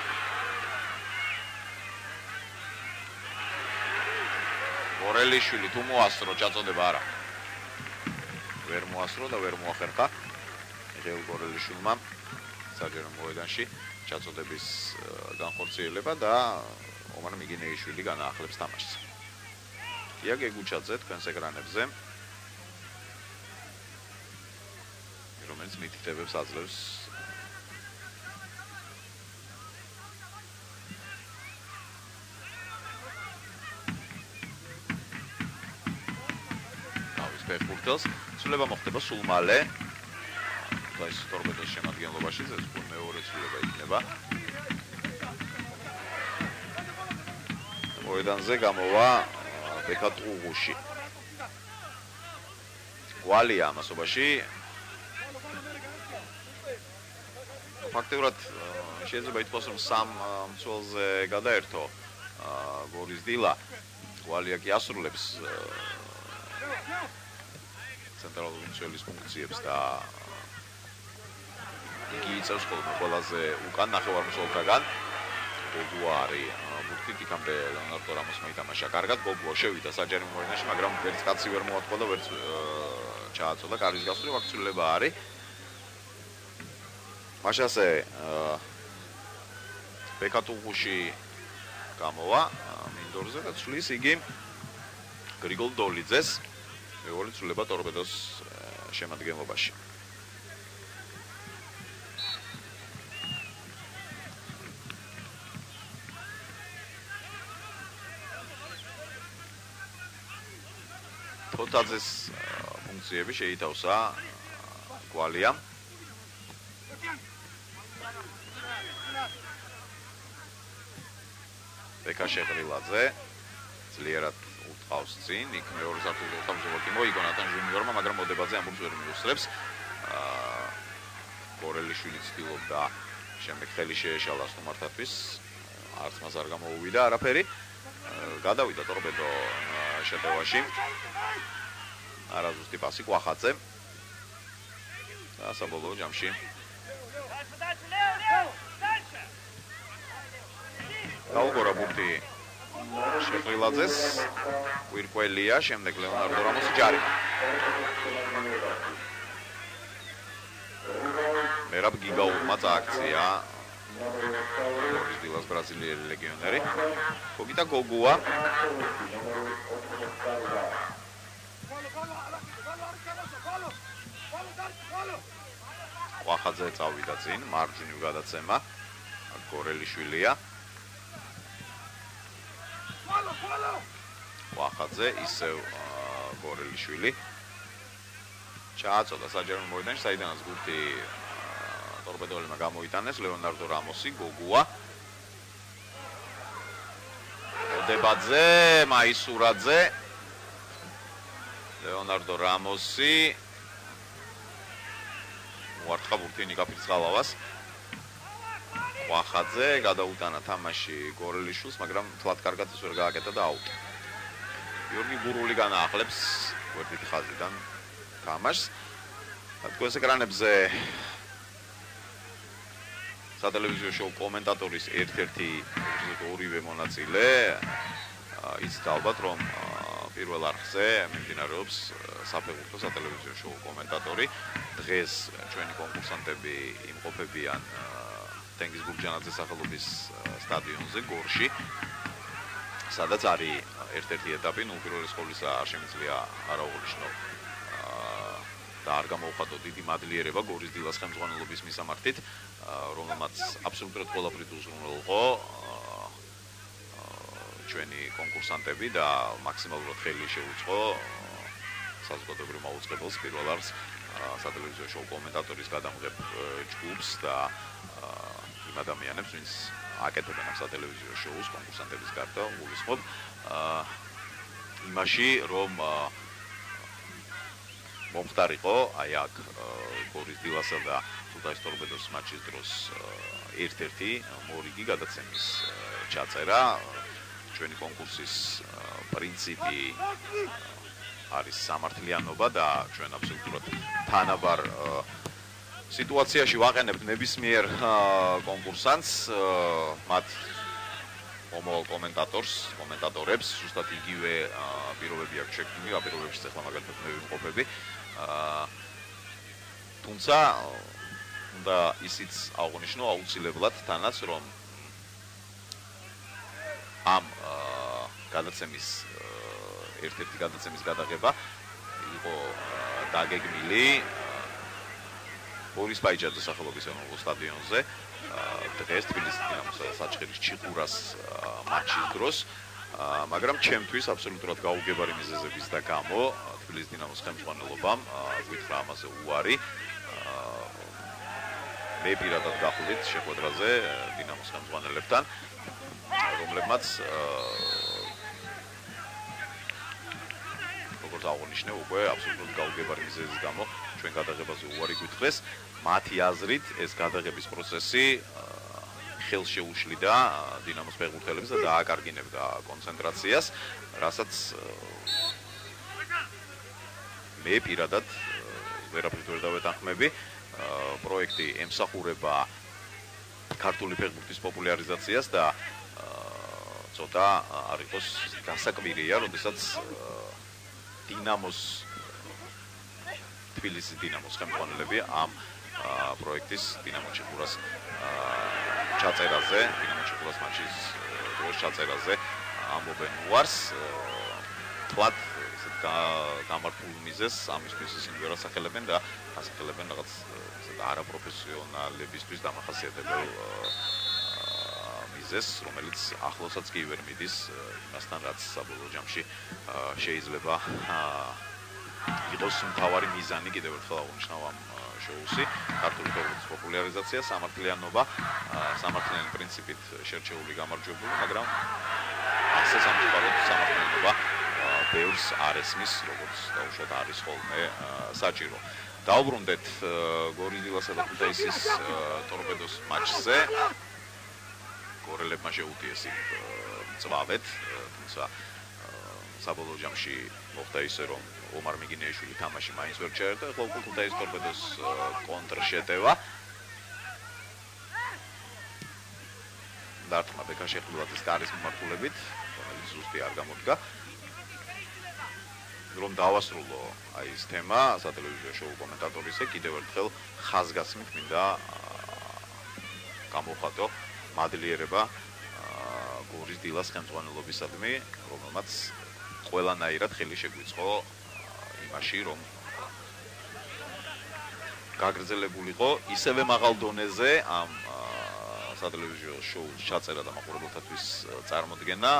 გორელიშვილი თუ მოასწრო, ჩაწოდება არა. ვერ მოასწრო და ვერ მოახერხა მიხეილ გორელიშვილმა საჯარო მოედანში ჩაწოდების განხორციელება და ომარ მიგინეიშვილი განაახლებს თამაშს. ია გეგუჩაძე თქვენს ეკრანებზე, რომელიც მითითებებს აძლევს თავის ფეხბურთელს. ცვლილება მოხდება სულ მალე. და ეს ტორპედოს შემადგენლობაში ეს მეორე ცვლილება იქნება. მოედანზე გამოვა ბეკატუღუში. გვალია ამასობაში. ფაქტიურად შეიძლება ითქვას, რომ სამ მცველზე გადაერთო გორის დილა. გვალია კი ასრულებს ცენტრალური მცველის ფუნქციებს და იგი იწევს ყველაზე უკან ნახევარმცველთაგან. გოგუა არის ბურთით იქამდე ლეონარდო რამოსმა ითამაშა კარგად. გოგუა შევიდა საჯარო მოედანში, მაგრამ ვერც კაცი ვერ მოატყვა და ვერც ჩააწოდა კარის გასწვრივ. აქ ცვლილება არის. მაშასე ბეკატუღუში გამოვა მინდორზე და ცვლის იგი გრიგოლ დოლიძეს. მეორე ცვლილება ტორპედოს შემადგენლობაში. თოთაძეს ფუნქციები შეითავსა გვალიამ. ბეკა შეღრილაძე ძლიერად უტყავს წინ, იქ მეორე საფეხბურთო თავმჯდომარე მოიგო ნატან ჟუნიორმა, მაგრამ მოდებაზე ამბობს ვერ მიუსწრებს. გორელიშვილი ცდილობდა შემდეგ ხელი შეეშალა სტუმართათვის, არც მას არ გამოუვიდა არაფერი. გადავიდა ტორპედო შეტევაში. არაზუსტი პასი კვახაძე. და საბოლოო ჯამში გაუგორა ბურთი შეღრილაძეს. კვირკველია, შემდეგ ლეონარდო რამოსი ჯარი. მერაბ გიგაურმა წააქცია გორის დილას ბრაზილიელი ლეგიონერი. გოგიტა გოგუა კვახაძე წავიდა წინ, მარჯვნივ გადაცემა. გორელიშვილია. კვახაძე ისევ გორელიშვილი. ჩააწოდა საჯარო მოედანში, საიდანაც გუნდი ტორპედოელებმა გამოიტანეს ლეონარდო რამოსი, გოგუა დებაძე, მაისურაძე, ლეონარდო რამოსი მოარტყა ბურთი ნიკაფის ღალავას. ყვახაძე გადაუტანა თამაში გორელიშვილს, მაგრამ თლად კარგად ის ვერ გააკეთა და აუტი. გიორგი გურული განაახლებს გვერდით ხაზიდან თამაშს. თქვენს ეკრანებზე სატელევიზიო შოუ კომენტატორის ერთ-ერთი ორივე მონაწილე იცით ალბათ რომ პირველ არხზე მიმდინარეობს საფეხბურთო სატელევიზიო შოუ კომენტატორი. დღეს ჩვენი კონკურსანტები იმყოფებიან თენგიზ გურჯანაძის სახელობის სტადიონზე გორში, სადაც არის ერთ-ერთი ეტაპი, პირველი სკოლისა არ შემიძლია არ აუღნიშნო და არ გამოუხატო დიდი მადლიერება გორის დილას ხელმძღვანელობის მისამართით, რომელმაც აბსოლუტურად ყველაფრით უზრუნველყო ჩვენი კონკურსანტები და მაქსიმალურად ხელი შეუწყო საზოგადოებრივ მაუწყებელს პირველ არხს სატელევიზიო შოუ კომენტატორის გადამღებ ჯგუფს და იმ ადამიანებს, ვინც აკეთებენ ამ სატელევიზიო შოუს კონკურსანტების გარდა, გულისხმობ იმაში, რომ მომხდარიყო აი აქ გორის დილასა და თუთაის ტორპედოს მატჩის დროს ერთ-ერთი მორიგი გადაცემის ჩაწერა. ჩვენი კონკურსის პრინციპი არის სამართლიანობა და ჩვენ აბსოლუტურად თანაბარ სიტუაციაში ვაყენებთ ნებისმიერ კონკურსანტს, მათ მომავალ კომენტატორებს, ზუსტად იგივე პირობები აქვს შექმნილი, პირობებში ახლა მაგალითად მე ვიმყოფები. თუმცა უნდა ისიც აღვნიშნო აუცილებლად თანაც, რომ ამ გადაცემის ერთ-ერთი გადაცემის გადაღება იყო დაგეგმილი ბორის პაიჯაძის სახელობის ეროვნულ სტადიონზე დღეს თბილისის დინამოს საჩხერის ჩიხურას მატჩის დროს, მაგრამ ჩემთვის აბსოლუტურად გაუგებარი მიზეზების და გამო თბილისის დინამოს ხელმძღვანელობამ გვითხრა ამაზე უარი. მე პირადად გავხდით შეხვედრაზე დინამოს ხელმძღვანელებთან, რომლებმაც როგორც აღნიშნე უკვე აბსოლუტურად გაუგებარი მიზეზის გამო ჩვენ გადაღებაზე უარი გვითხრეს. მათი აზრით ეს გადაღების პროცესი ხელს შეუშლიდა დინამოს ფეხბურთელებს და დააკარგინებდა კონცენტრაციას, რასაც მე პირადად ვერაფრით ვერ დავეთანხმები. პროექტი ემსახურება ქართული ფეხბურთის პოპულარიზაციას და ცოტა არ იყოს გასაკვირია, როდესაც თბილისის დინამოს ხელმძღვანელები ამ პროექტის დინამო ჩიხურას ჩაწერაზე, დინამო ჩიხურას მატჩის დროს ჩაწერაზე ამბობენ უარს. თლად გამართულ მიზეზს ამისთვის ისინი ვერ ასახელებენ და ასახელებენ რაღაც არაპროფესიონალებისთვის დამახასიათებელ მიზეზს, რომელიც ახლოსაც კი ვერ მიდის იმასთან, რაც საბოლოო ჯამში შეიძლება იყოს მთავარი მიზანი. კიდევ ერთხელ აღნიშნავ ამ შოუსი ქართული ფეხბურთის პოპულარიზაცია, სამართლიანობა, სამართლიანი პრინციპით შერჩეული გამარჯვებული, მაგრამ ასე სამწუხაროდ სამართლიანობა ბევრს არ ესმის, როგორც დაუშვათ არის ხოლმე საჭირო. დავბრუნდეთ გორის დილასა და ქუთაისის ტორპედოს მატჩზე. გორელებმა შეუტიეს მწვავედ, თუმცა საბოლოო ჯამში მოხდა ისე, რომ ომარ მიგინეიშვილი თამაში მაინც ვერ ჩაერთა, ხოლო ქუთაისის ტორპედოს კონტრშეტევა. დარტყმა ბექა შეხილაძის კარის მიმართულებით, რომელიც ზუსტი არ გამოდგა. რომ დავასრულო აი ეს თემა სატელევიზიო შოუ კომენტატორისე, კიდევ ერთხელ ხაზგასმით მინდა გამოვხატო მადლიერება გორის დილას ხელმძღვანელობისადმი, რომელმაც ყველანაირად ხელი შეგვიწყო იმაში, რომ გაგრძელებულიყო ისევე მაღალ დონეზე ამ სატელევიზიო შოუს ჩაწერა და მაყურებელთათვის წარმოდგენა,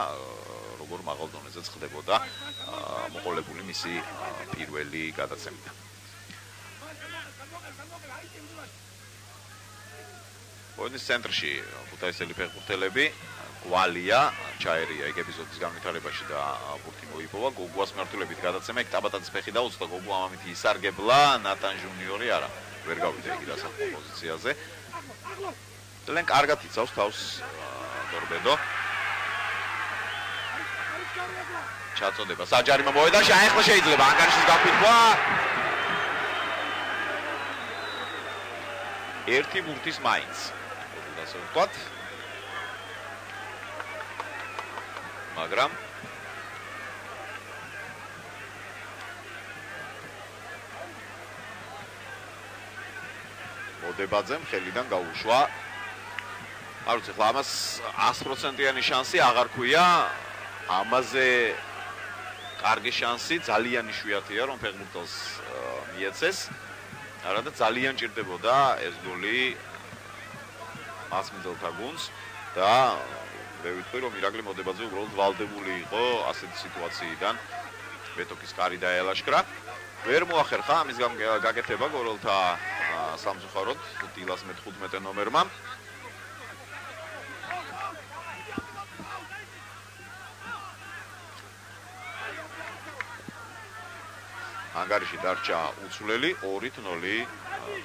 როგორ მაღალ დონეზე ხდებოდა მოყოლებული მისი პირველი გადაცემა. მოედნის ცენტრში ქუთაისელი ფეხბურთელები გვალია ჩაერია ეგ ეპიზოდის განვითარებაში და ბურთი მოიპოვა გოგუას მართულებით გადაცემა ეგ ტაბატაძის ფეხი დაუწყდა გოგუა ამით ისარგებლა ნატან ჟუნიორი არა ვერ გავიდა იგი დასახმო პოზიციაზე ძალიან კარგად იცავს თავს დორბედო ჩაწოდება საჯარიმო მოედანში ახლა შეიძლება ანგარიშის გაფრთხვა ერთი ბურთის მაინც ასე ვთქვათ მაგრამ მოდებაძემ ხელიდან გაუშვა არ ვიცი ხლა ამას 100%-იანი შანსი აღარ ქვია ამაზე კარგი შანსი ძალიან იშვიათია რომ ფეხბურთელს მიეცეს არადა ძალიან ჭირდებოდა ეს გოლი მასმედელთა გუნდს და მე ვიტყვი რომ ირაკლი მოდებაძე უბრალოდ ვალდებული იყო ასეთი სიტუაციიდან ბეტოკის კარი დაელაშქრა ვერ მოახერხა ამის გაკეთება გორელთა სამწუხაროდ დილას მე-15 ნომერმა ანგარიში დარჩა უცვლელი 2-0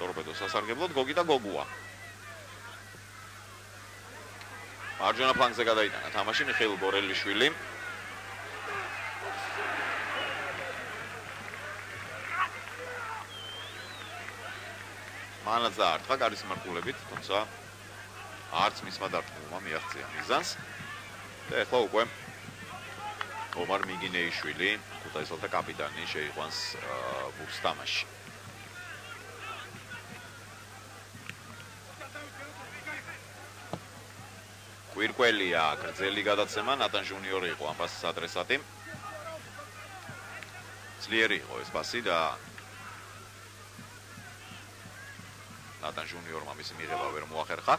ტორპედოს სასარგებლოდ გოგი და გოგუა მარჯვენა ფლანგზე გადაიტანა თამაში მიხეილ გორელიშვილი მანაც დაარტყა გარის მარტულებით თუმცა არც მისმა დარტყმულმა მიაღწია მიზანს და ახლა უკვე ომარ მიგინეიშვილი ქუთაისელთა კაპიტანი შეიყვანს ბურთს თამაში კვირკველია გრძელი გადაცემა ნატან ჟუნიორი იყო ამ პასის ადრესატი ძლიერი იყო ეს პასი და ნატან ჟუნიორმა მისი მიღება ვერ მოახერხა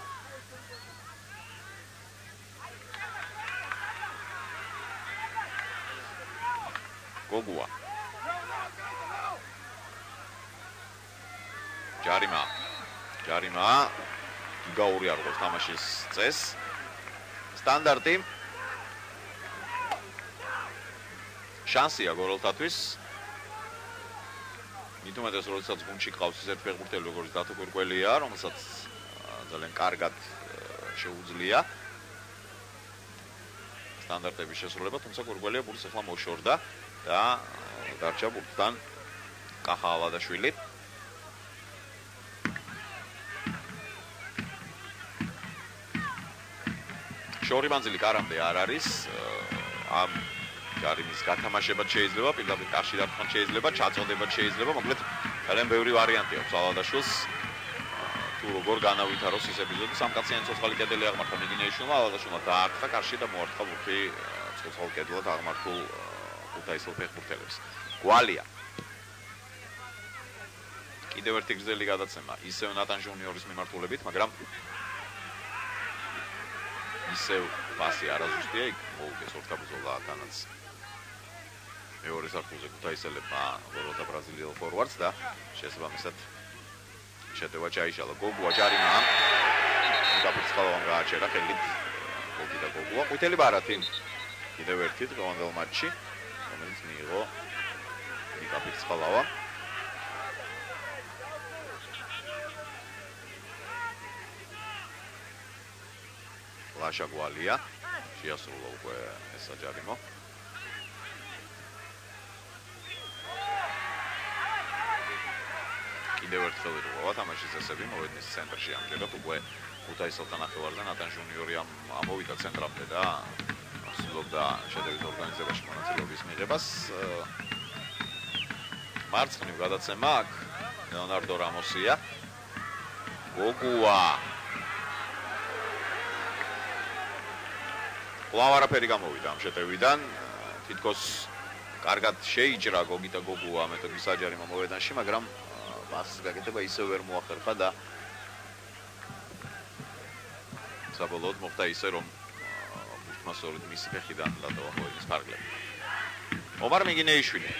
გოგუა ჯარიმა გიგაური არღოს თამაშის წესს სტანდარტი შანსია გორელთათვის მithumetes როდესაც გუნდში ყავს ეს ერთ ფეხბურთელი როგორც დათო კვირკველია რომელსაც ძალიან კარგად შეუძლია სტანდარტების შესრულება თუმცა კვირკველია ბურთს ახლა მოშორდა და დარჩა ბურთთან კახა ალადაშვილი შორი მანძილი კარამდე არ არის ამ ჯარიმის გათამაშებად შეიძლება პირდაპირ კარში დარტყმად შეიძლება ჩაწოდებად შეიძლება მოკლედ ძალიან ბევრი ვარიანტი აქვს ალადაშვილს თუ როგორ განავითაროს ეს ეპიზოდი სამკაციანი ცოცხალი კედელი აღმართა მიგინეიშვილმა ალადაშვილმა დაარტყა კარში და მოარტყა ბურთი ცოცხალ კედლად აღმართულ ქუთაისელ ფეხბურთელებს გვალია კიდევ ერთი გრძელი გადაცემა ისევ ნატან ჟუნიორის მიმართულებით მაგრამ ისევ პასი არაზუსტია იქ მოუგეს ორთაბუზოლა თანაც მეორე სართულზე ქუთაისელებმა გორელთა ბრაზილიელ ფორვარდს და შესაბამისად შეტევა ჩაიშალა გოგუა ჯარიმა გაფრთხილავამ გააჩერა ხელით გოგი და გოგუა ყვითელი ბარათი კიდევ ერთი დღევანდელ მატჩში რომელიც მიიღო გაფრთხილავა ლაშა გვალია შეასრულა უკვე ეს საჯარიმო კიდევ ერთხელ ირღვევა თამაშის წესები მოედნის ცენტრში ამჯერად უკვე ქუთაისელთა ნახევარზე ნატან ჟუნიორი ამოვიდა ცენტრამდე და ცდილობდა შეტევის ორგანიზებაში მონაწილეობის მიღებას მარცხნივ გადაცემა აქ ლეონარდო რამოსია გოგუა კვლავ არაფერი გამოვიდა ამ შეტევიდან თითქოს კარგად შეიჭრა გოგი და გოგუა მეთოდის საჯარიმო მოედანში მაგრამ პასის გაკეთება ისევ ვერ მოახერხა და საბოლოოდ მოხდა ისე რომ ბურთმა სწორედ მისი ფეხიდან დატოვა მოედნის ფარგლები ომარ მიგინეიშვილი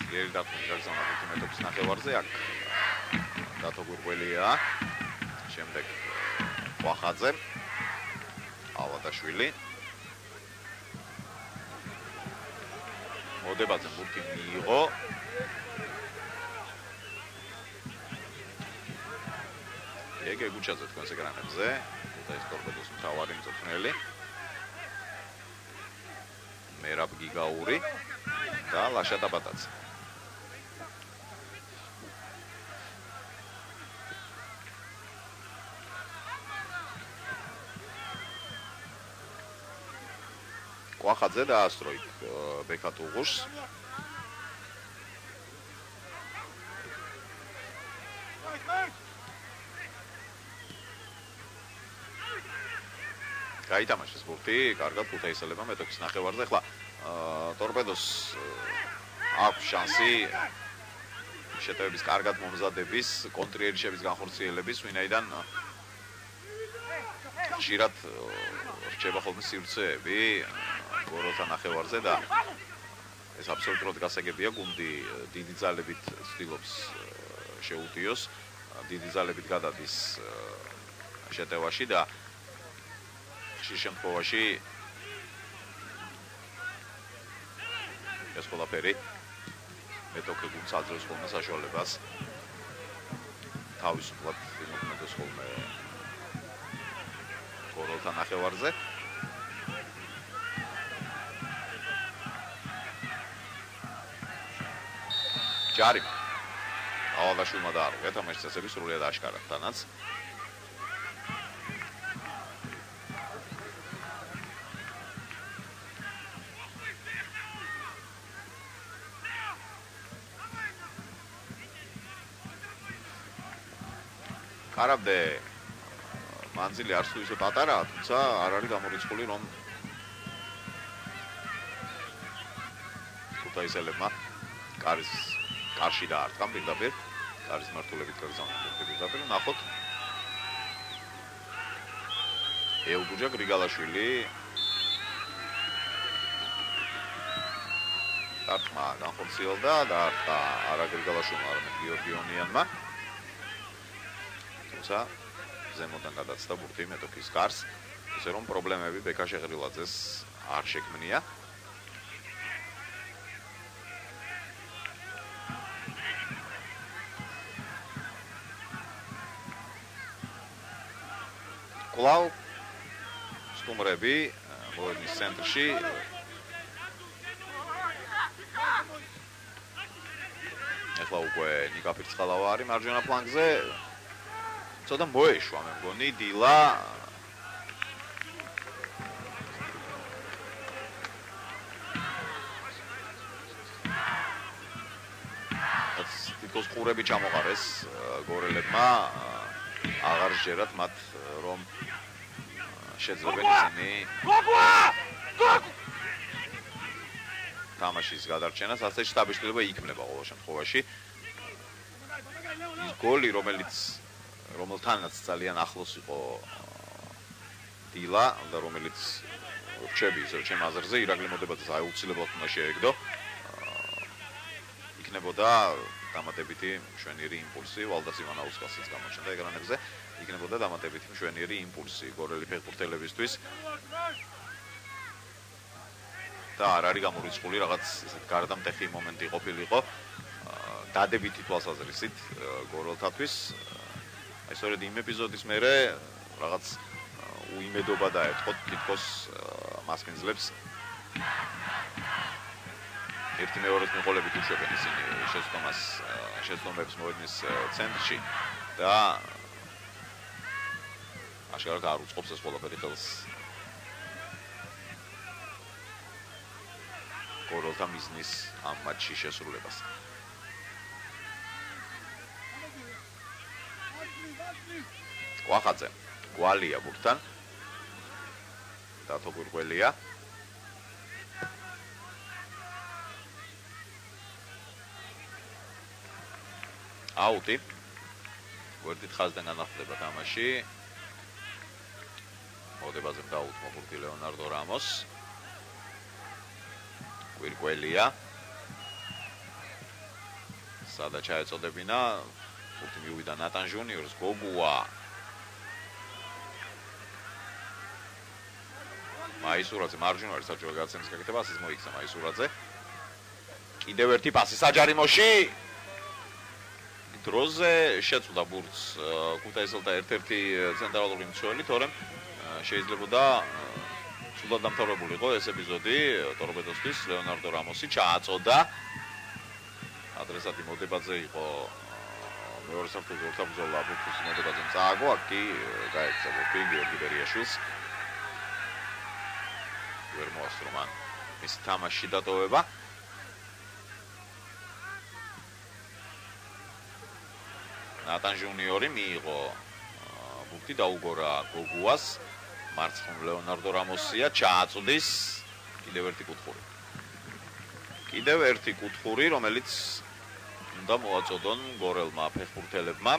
ძლიერი დარტყმის გაგზავნა მეთოდის ნახევარზე აქ დათო გვირგველია. შემდეგ ყვახაძე. ავადაშვილი. მოდებაძე ბურთი მიიღო. ეგე გუჩაძე თქვენს ეკრანებზე. და ეს ტორპედოს მთავარი მწვრთნელი. მერაბ გიგაური და ლაშა ტაბატაძე. ყვახაძე დაასწრო იქ ბექათ უღუშს. გაიტამაშეს ბურთი, კარგად ფუთაისელებმა მეტოქის ნახევარზე. ახლა ტორპედოს აქვს შანსი შეტევების კარგად მომზადების, კონტრიერიშების განხორციელების, ვინაიდან ხშირად რჩება ხოლმე სივრცეები გოროლთა ნახევარზე და ეს აბსოლუტურად გასაგებია. გუნდი დიდი ძალებით ცდილობს შეუტიოს, დიდი ძალებით გადადის შეტევაში და ხშირ შემთხვევაში ეს ყველაფერი მეტოქე გუნდს აძლევს ხოლმე საშუალებას თავისუფლად იმოქმედოს ხოლმე გოროლთა ნახევარზე. ჯარი ავადაშვილმა დაარღვია თამაშის წესები სრულად აშკარად თანაც. კარაბდე მანძილი არც თუ ისე პატარაა, თუმცა არ არის გამორიცხული, რომ ფუთაისელებმა კარში დაარტყა პირდაპირ, კარის მართულებით გაგზავნა პირდაპირ. ნახოთ ეუგუჯა გრიგალაშვილი დარტყმა განხორციელდა და დაარტყა არა გრიგალაშვილმა, არამედ გიორგიონიანმა. თუმცა ზემოდან გადაცდა ბურთი მეტოქის კარს, ისე რომ პრობლემები ბექა შეღრილაძეს არ შექმნია. კვლავ სტუმრები მოედნის ცენტრში. ახლა უკვე ნიკა ფირცხალავა არის მარჯვენა ფლანგზე. ცოტა მოეშვა მე მგონი დილა. თითქოს ყურები ჩამოყარეს გორელებმა. აღარ შეერათ მათ რომ შეძლებენ ისინი თამაშის გადარჩენას, ასე შტაბიშვილობა იქმნება ყოველ შემთხვევაში. ის გოლი, რომელთანაც ძალიან ახლოს იყო დილა და რომელიც რჩები ისე ჩემ აზრზე ირაკლი მოდებაძეს აუცილებლად უნდა შეეგდო. იქნებოდა დამატებითი მშვენიერი იმპულსი, ვალდას ივანაუსკასაც გამოჩნდა ეკრანებზე. იქნებოდა დამატებითი მშვენიერი იმპულსი გორელი ფეხბურთელებისთვის. და არ არის გამორიცხული რაღაც ესეთ გარდამტეხი მომენტი ყოფილიყო დადებითი თვალსაზრისით გორელთათვის. აი სწორედ იმ ეპიზოდის მერე რაღაც უიმედობა დაეწყოთ თითქოს მასპინძლებს. ერთი მეორეს მიყოლებით უშვებენ ისინი შეცდომებს მოედნის ცენტრში და აშკარად არ უწყობს ეს ყველაფერი ხელს გორელთა მიზნის ამ მატჩში შესრულებას. ყვახაძე გვალია ბურთთან. დათო გვირგველია. აუტი. გვერდით ხაზდან განახლდება თამაში. მოდებაზე დაუთმო ბურთი ლეონარდო რამოს. გვირგველია. სადა ჩაეწოდებინა ბურთი მიუვიდა ნატან ჟუნიორს, გოგუა. მაისურაძე მარჯვენა საჯარო გაცემის გაკეთება, ასეც მოიქცა მაისურაძე. კიდევ ერთი პასი საჯარიმოში. დროზე შეწუდა ბურთს ქუთაისელთა ერთ-ერთი ცენტრალური მცველი, თორემ შეიძლებოდა სულად დამთავრებულიყო ეს ეპიზოდი ტორპედოსთვის. ლეონარდო რამოსი ჩააწოდა. ადრესატი მოდებაძე იყო მეორე საფრთხის ორთაბრძოლა ბურთის მოდებაძემ წააგო, აქ კი გაეცა ბურთი გიორგი ბერიაშვილს. ვერ მოასწრო მან მისი თამაში დატოვება. ნატან ჟუნიორი მიიღო ბურთი დაუგორა გოგუას, მარცხნივ ლეონარდო რამოსია, ჩააწვდის კიდევ ერთი კუთხური, რომელიც უნდა მოაწოდონ გორელმა ფეხბურთელებმა.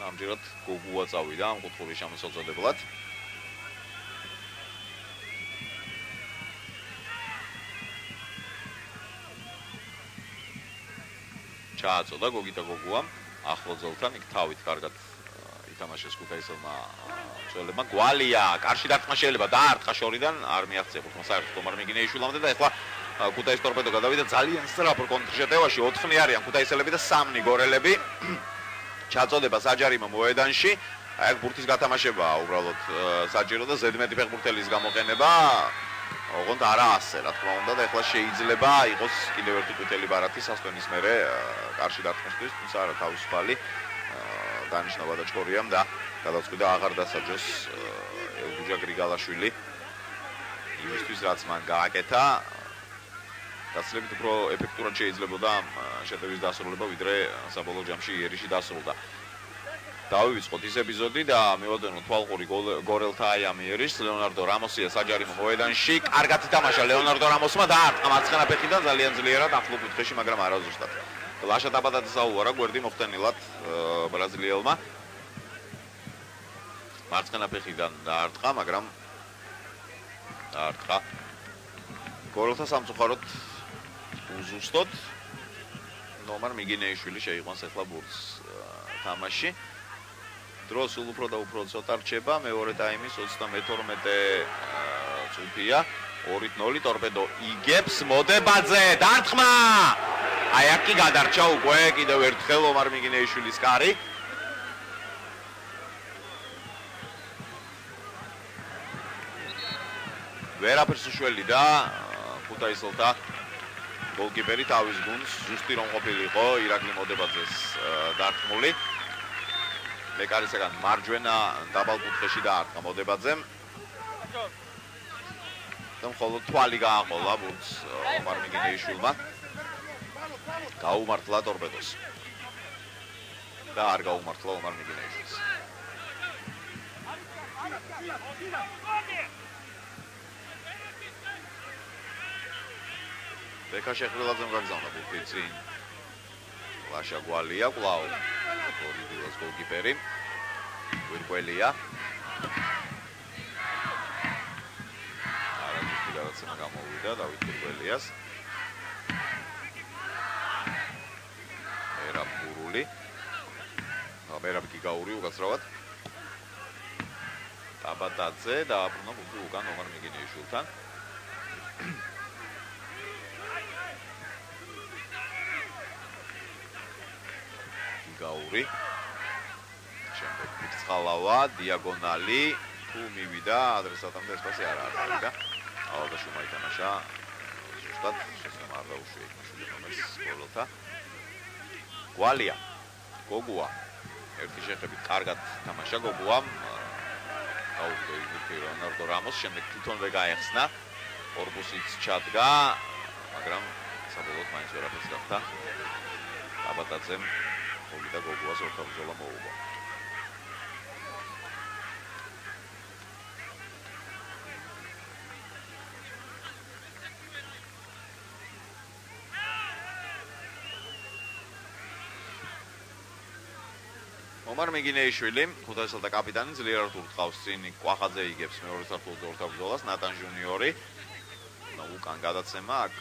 ამჯერად გოგუა წავიდა ამ კუთხურის შემოსაზრდებლად. ჩააწოდა გოგიტა გოგუამ ახლოძელთან, იქ თავით კარგად ითამაშეს ქუთაისელმა მცველებმა. გვალია, კარში დარტყმა შეიძლება დაარტყა შორიდან, არ მიაღწია ბურთმა საერთოდ ომარ მიგინეიშვილამდე და ეხლა ქუთაის ტორპედო გადავიდა ძალიან სწრაფ კონტრშეტევაში. 4 არიან ქუთაისელები და 3 გორელები. ჩაწოდება საჯარიმო მოედანში. აი აქ ბურთის გათამაშებაა უბრალოდ საჭირო და ზედმეტი ფეხბურთელის გამოყენება. ოღონდ არა ასე, რა თქმა უნდა და ეხლა შეიძლება იყოს კიდევ ერთი ყვითელი ბარათი სასტონის მერე კარში დარტყმისთვის, თუმცა არა თავისუფალი დანიშნობა და ჭორიამ და გადაწყვიტა აღარ დასაჯოს ელგუჯა გრიგალაშვილი იმისთვის რაც მან გააკეთა. გაცილებით უფრო ეფექტურად შეიძლებოდა შეტევის დასრულება, ვიდრე საბოლოო ჯამში იერიში დასრულდა. დავივიწყოთ ის ეპიზოდი და მივადენოთ თვალყური გორელთა აიამიერის. ლეონარდო რამოსია საჯარიმო მოედანში, კარგად ითამაშა ლეონარდო რამოსმა და არტყა მარცხენა ფეხიდან ძალიან ძლიერად ახლო კუთხეში, მაგრამ არა ზუსტად. ლაშა ტაბატაძე საუარა, გვერდი მოხდენილად ბრაზილიელმა. მარცხენა ფეხიდან დაარტყა, მაგრამ დაარტყა. გორელთა სამწუხაროდ უზუსტოდ ნომარ მიგინეიშვილი შეიყვანს ახლა ბურთს თამაში. დრო სულ უფრო და უფრო ცოტა რჩება, მეორე ტაიმის 32 წუთია, 2-0 ტორპედო იგებს მოდებაძე, დარტყმა! აი აქ კი გადარჩა უკვე კიდევ ერთხელ ომარ მიგინეიშვილის კარი. ვერაფერს უშველიდა ქუთაისელთა გოლკიპერი თავის გუნდს, ზუსტი რომ ყოფილიყო ირაკლი მოდებაძეს დარტყმული. ლეკარისაგან მარჯვენა დაბალ კუთხეში დაარტყა მოდებაძემ. და მხოლოდ თვალი გააყოლა ბურთს ომარ მიგინეიშვილმა. გაუმართლა ტორპედოს. და არ გაუმართლა ომარ მიგინეიშვილს. ბექა შეხრილაძემ გაგზავნა ბურთი წინ. ლაშა გვალია კვლავ. ორი დილას გოლკიპერი. ვირკველია. არაჯიშტი გადაცემა გამოვიდა დავით ვირკველიას. მერაბ გურული. მერაბ გიგაური უკაცრავად. ტაბატაძე დააბრუნა ბურთი უკან ომარ მიგინეიშვილთან. გაური შემდეგ ფიქსხალავა დიაგონალი თუ მივიდა ადრესატამდე ეს პასი არ არის და ალდაშუმა ითამაშა ზუსტად შესაძლოა არ დაუშვია იმაშვილი რომელიც გოლოთა გვალია გოგუა ერთი შეხებით კარგად თამაშა გოგუამ აუგო იგივე ლეონარდო რამოს შემდეგ თვითონვე გაეხსნა ორბუსიც ჩადგა მაგრამ საბოლოოდ მაინც ვერაფერს გახდა ტაბატაძემ და გოგუას ორთაბრძოლა მოუგო. ომარ მიგინეიშვილი, ქუთაისელთა კაპიტანი, ძლიერად ურტყავს წინ კვახაძე იგებს მეორე საფრთხის ორთაბრძოლას, ნატან ჟუნიორი. უკან გადაცემა აქ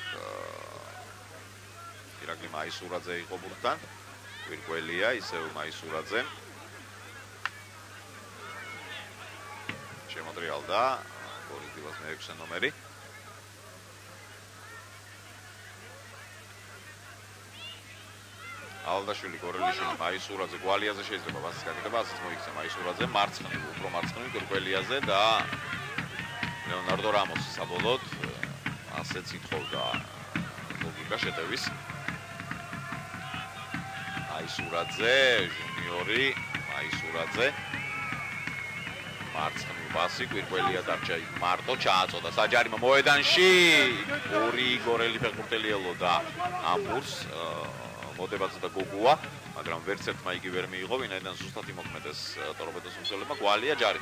ირაკლი მაისურაძე იყო ბურთთან. გვირკველია ისევ მაისურაძე. შემოტრიალდა გოლის დილას მე-6 ნომერი. ალდაშვილი, გორელიშვილი, მაისურაძე, გვალიაზე შეიძლება პასის გაკეთება, ასეც მოიქცა მაისურაძე, მარცხნივ, უფრო მარცხნივ გვირკველიაზე და ლეონარდო რამოსი საბოლოოდ ასეც ითხოვდა ლოგიკა შეტევის. მაისურაძე, ჟუნიორი, მაისურაძე. მარცხნივ პასი, გვირკველია დარჩა მარტო, ჩააწოდა საჯარიმო მოედანში. ორი გორელი ფეხბურთელი ელოდა ამბურს. მოდებაძე და გოგუა, მაგრამ ვერც ერთმა იგი ვერ მიიღო, ვინაიდან ზუსტად იმოქმედეს ტორპედოს მსვლელებმა, გვალია ჯარი.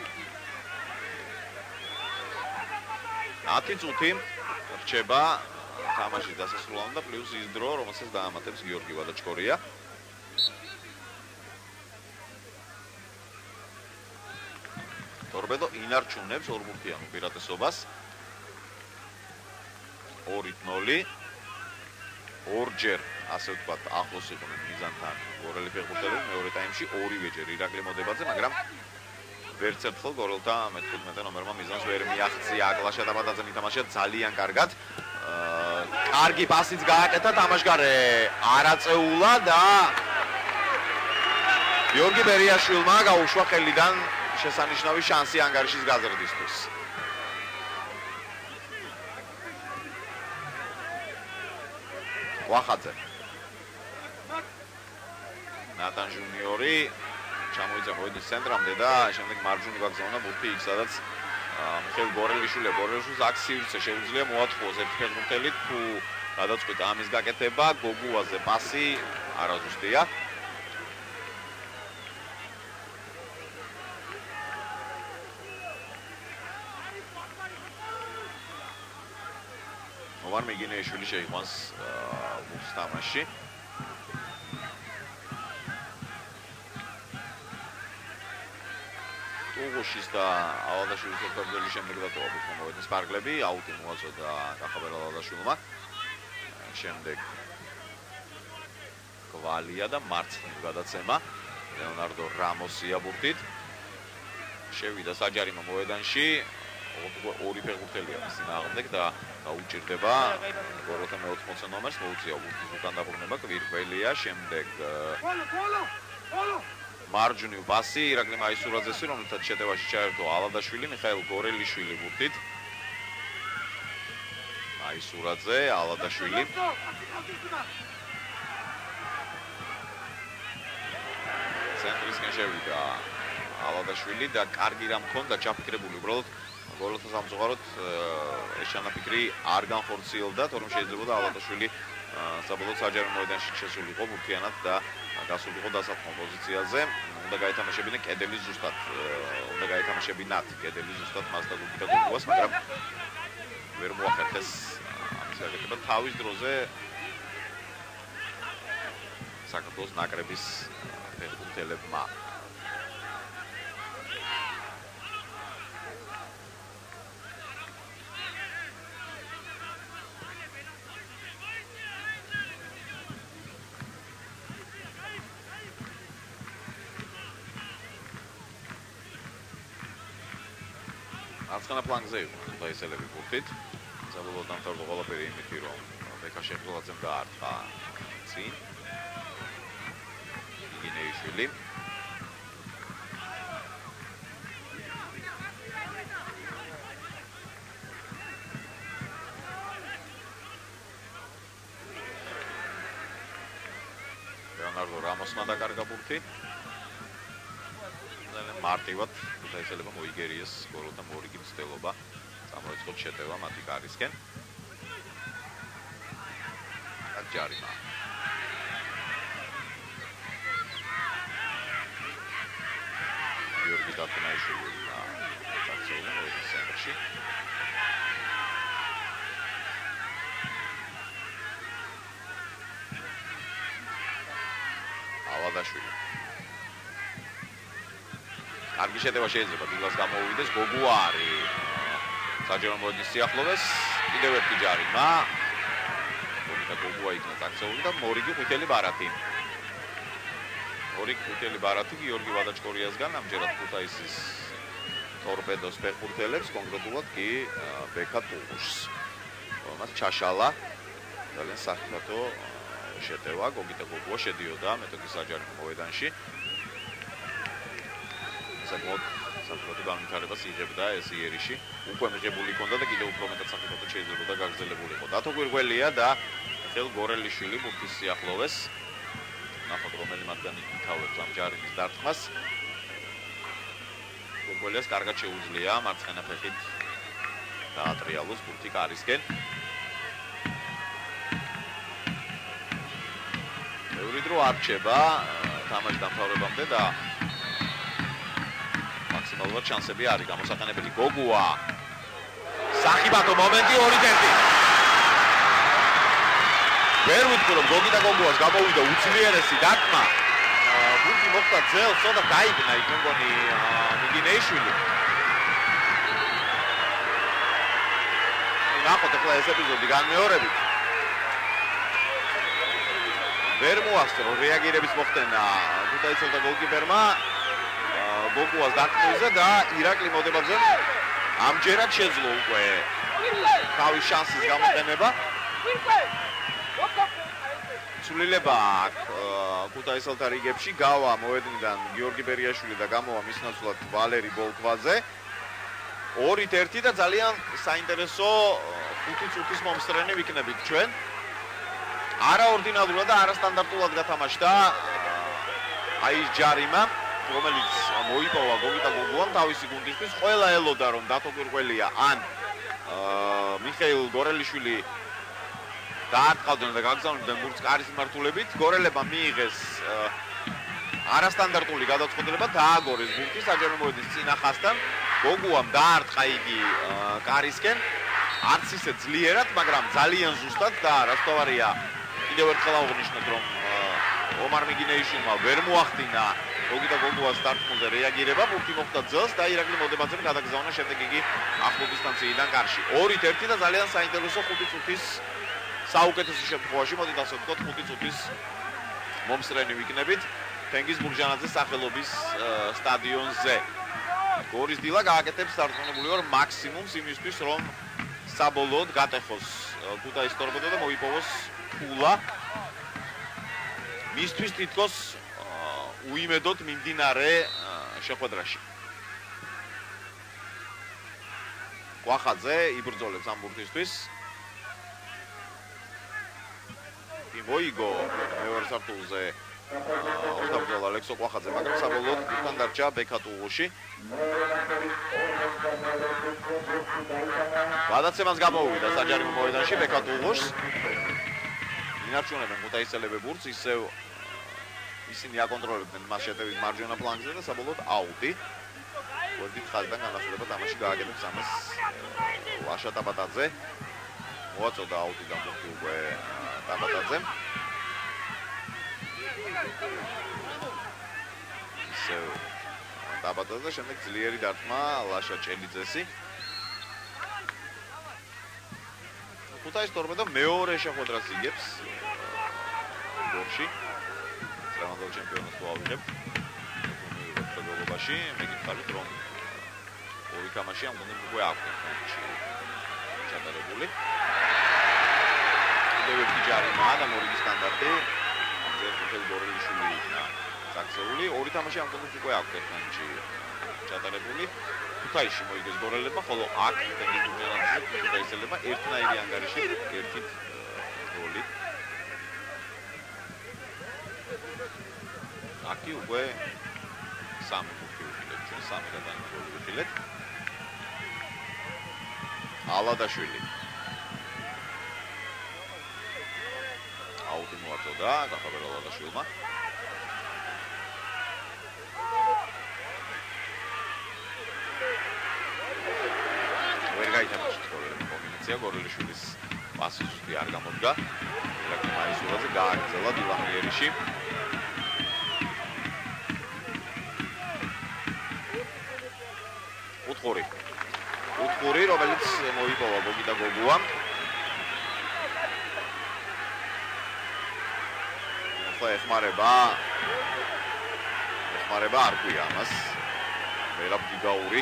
10 წუთი რჩება თამაშის დასასრულამდე და პლუს ის დრო, რომელსაც დაამატებს გიორგი ვადაჩკორია. ტორპედო ინარჩუნებს ორბურთიან უპირატესობას. 2-0. ორჯერ ასე ვთქვათ, ახლოს იყვნენ მიზანთან გორელი ფეხბურთელები მეორე ტაიმში, ორივეჯერ ირაკლი მოდებაძე, მაგრამ ვერც ერთხელ გორელთა მე-15 ნომერმა მიზანს ვერ მიაღწია. აკლაშა დაბადაძე მითამაშია ძალიან კარგად. კარგი პასიც გააკეთა თამაშგარე არაწეულა და გიორგი ბერიაშვილმა გაუშვა ხელიდან შესანიშნავი შანსი ანგარიშის გაზრდისთვის. ვახაძე ნატან ჟუნიორი ჩამოიძა მოედის ცენტრამდე და შემდეგ მარჯვნივ გაგზავნა ბურთი იქ, სადაც მიხეილ გორელიშვილს აქ სივრცე შეუძლია მოათხოვოს ერთ ფეხბურთელით, თუ გადაწყვიტა ამის გაკეთება, გოგუაზე პასი არაზუსტია. მოვარ მიგინეიშვილი შეიყვანს ბურთს თამაში. ტუღუშის და ალადაშვილის ერთობლივი შემდეგ დატოვა ბურთმა მოედნის პარკლები, აუტი მოაწოდა კახაბერ ალადაშვილმა. შემდეგ გვალია და მარცხნივ გადაცემა ლეონარდო რამოსია ბურთით. შევიდა საჯარიმო მოედანში. ორი ფეხბურთელია მის წინააღმდეგ და გაუჭირდება გორელთა მე-80 ნომერს, მოუწია ბურთის უკან დაბრუნება გვირკველია. შემდეგ მარჯვნივ პასი ირაკლი მაისურაძესი, რომელთაც შეტევაში ჩაერთო ალადაშვილი, მიხაილ გორელიშვილი ბურთით. მაისურაძე, ალადაშვილი. ცენტრისკენ შევიდა ალადაშვილი და კარგი რამ ჰქონდა ჩაფიქრებული, უბრალოდ გორელთა სამწუხაროდ ეს ჩანაფიქრი არ განხორციელდა, თორემ შეიძლებოდა ალადაშვილი საბოლოოდ საჯარო მოედანში შესულიყო ბურთიანად და გასულიყო დასაწყო პოზიციაზე. უნდა გაეთამაშებინა კედელი ზუსტად, უნდა გაეთამაშებინათ კედელი ზუსტად მას და გუგი და გოგუას, მაგრამ ვერ მოახერხეს ამის გაკეთება. თავის დროზე საქართველოს ნაკრების ფეხბურთელებმა მარცხენა ფლანგზე იყვნენ დაისელები ბურთით. საბოლოოდ დამთავრდა ყველაფერი იმითი, რომ ბექა შეღლაძემ დაარტყა წინ. იგინეიშვილი. ლეონარდო რამოსმა დაკარგა ბურთი. მარტივად დაისელება მოიგერიეს გორელთა მორიგი მცდელობა, წამოიწყოთ შეტევა მათი კარისკენ. ჯარიმა. გიორგი დათუნაიშვილი და წაცეულა მოედის ცენტრში. ალადაშვილი. კარგი შეტევა შეიძლება დილას გამოუვიდეს, გოგუა არის საჯარო მოედნის სიახლოვეს, კიდევ ერთი ჯარიმა. გოგუა იქნა წაქცეული და მორიგი ყვითელი ბარათი. ორი ყვითელი ბარათი გიორგი ვადაჭკორიასგან ამჯერად ქუთაისის ტორპედოს ფეხბურთელებს, კონკრეტულად კი ბექა ტუღუშს. რომელმაც ჩაშალა ძალიან სახიფათო შეტევა, გოგიტა გოგუა შედიოდა მეტოქის საჯარიმო მოედანში. საკუთარ განვითარებას იღებდა ეს იერიში. უკვე მიღებული ჰქონდა და კიდევ უფრო მეტად სახიფათო შეიძლება გაგრძელებულიყო. დათო გვირგველია და მიხეილ გორელიშვილი ბურთის სიახლოვეს. ნახოთ რომელი მათგანი ითავებს ამ ჯარიმის დარტყმას. გვირგველიას კარგად შეუძლია მარცხენა ფეხით დაატრიალოს ბურთი კარისკენ. ბევრი დრო არ რჩება თამაშის დამთავრებამდე და მაქსიმალურად შანსები არის გამოსაყენებელი. გოგუა სახიფათო მომენტი 2-1. ვერ ვიტყვი რომ გოგიტა გოგუას გამოვიდა უძლიერესი დარტყმა. ბურთი მოხდა ძელს, ცოტა გაიგნა იქ მეგონი მიგინეიშვილი. ნახოთ ახლა ეს ეპიზოდი განმეორებით. ვერ მოასწრო რეაგირების მოხდენა ქუთაისელთა გოლკიპერმა გოგუას დარტყმაზე და ირაკლი მოდებაძემ ამჯერად შეძლო უკვე თავის შანსის გამოყენება. ცვლილება აქვს ქუთაისელთა რიგებში, გავა მოედნიდან გიორგი ბერიაშვილი და გამოვა მის ნაცვლად ვალერი ბოლქვაძე. 2-1 და ძალიან საინტერესო 5 წუთის მომსწრენი ვიქნებით ჩვენ. არაორდინარულად და არასტანდარტულად გათამაშდა აი ეს ჯარიმა, რომელიც მოიპოვა გოგიტა გოგუამ თავისი გუნდისთვის. ყველა ელოდა რომ დათო გვირგველია ან მიხეილ გორელიშვილი დაარტყავდნენ და გაგზავნებდნენ ბურთს კარის მიმართულებით. გორელებმა მიიღეს არასტანდარტული გადაწყვეტილება, დააგორეს ბურთი საჯარო მოედნის წინახასთან. გოგუამ დაარტყა იგი კარისკენ, არც ისე ძლიერად, მაგრამ ძალიან ზუსტად და რასთავარია კიდევ ერთხელ აღვნიშნოთ, რომ ომარ მიგინეიშვილმა ვერ მოახდინა გოგიტა გოგუას დარტყმაზე რეაგირება. ბურთი მოხვდა ძელს და ირაკლი მოდებაძემ გადაგზავნა შემდეგ იგი ახლო დისტანციიდან კარში. 2-1 და ძალიან საინტერესო 5 წუთის საუკეთესო შემთხვევაში, მოდით ასე ვთქვათ, 5 წუთის მომსწრენი ვიქნებით თენგიზ ბურჯანაძის სახელობის სტადიონზე. გორის დილა გააკეთებს დარწმუნებული ვარ მაქსიმუმს იმისთვის, რომ საბოლოოდ გატეხოს ქუთაისის ტორპედო და მოიპოვოს ფულა. მისთვის თითქოს უიმედოდ მიმდინარე შეხვედრაში. კვახაძე იბრძოლებს ამ ბურთისთვის. მოიგო მეორე სართულზე ოთაბრძოლა ალექსო კვახაძე, მაგრამ საბოლოოდ თან დარჩა ბექა ტუღუში. გადაცემას გამოვიდა საჯარიმო მოედანში ბექა ტუღუშს. ინარჩუნებენ ქუთაისელები ბურთს, ისევ ისინი აკონტროლებდნენ მას შეტევის მარჯვენა ფლანგზე და საბოლოოდ აუტი. გვერდით ხაზიდან განახლება თამაში გააკეთებს ამას ლაშა ტაბატაძე. მოაწოდა აუტიდან ბურთი უკვე ტაბატაძემ. ისევ ტაბატაძე, შემდეგ ძლიერი დარტყმა ლაშა ჭელიძესი. ქუთაისის ტორპედო მეორე შეხვედრას იგებს გორში. სამადო ჩემპიონატს ვავიღებ. ფეხბურთში მეკითხავით რომ ორი თამაში ამ გუნდს უკვე აქვს ჩატარებული. კიდევ ერთი ჯარიმა და მორიგი სტანდარტი. მიხეილ გორელიშვილი წაქცეული. ორი თამაში ამ გუნდს უკვე აქვს ერთმანეთში ჩატარებული. ქუთაისში მოიგეს გორელებმა, ხოლო აქ თენგიზ ბურჯანაძე ქუთაისელებმა ერთნაირი ანგარიში ერთი გოლი. აქ უკვე სამი გოლი ვიხილეთ, ჩვენ სამი გადაგოლი ვიხილეთ. ალადაშვილი აუტი მოაწოდა გახაბერ ალადაშვილმა. ვერ გაითამაშა კომბინაცია, გორელიშვილის პასი ზუსტი არ გამოდგა. ირაკლი მაისურაძე გააგრძელა დილამიერიში. უთხური, რომელიც მოიპოვა გოგიტა გოგუამ. ახლა ეხმარება დახმარება არ ქვია ამას. მერაბ გიგაური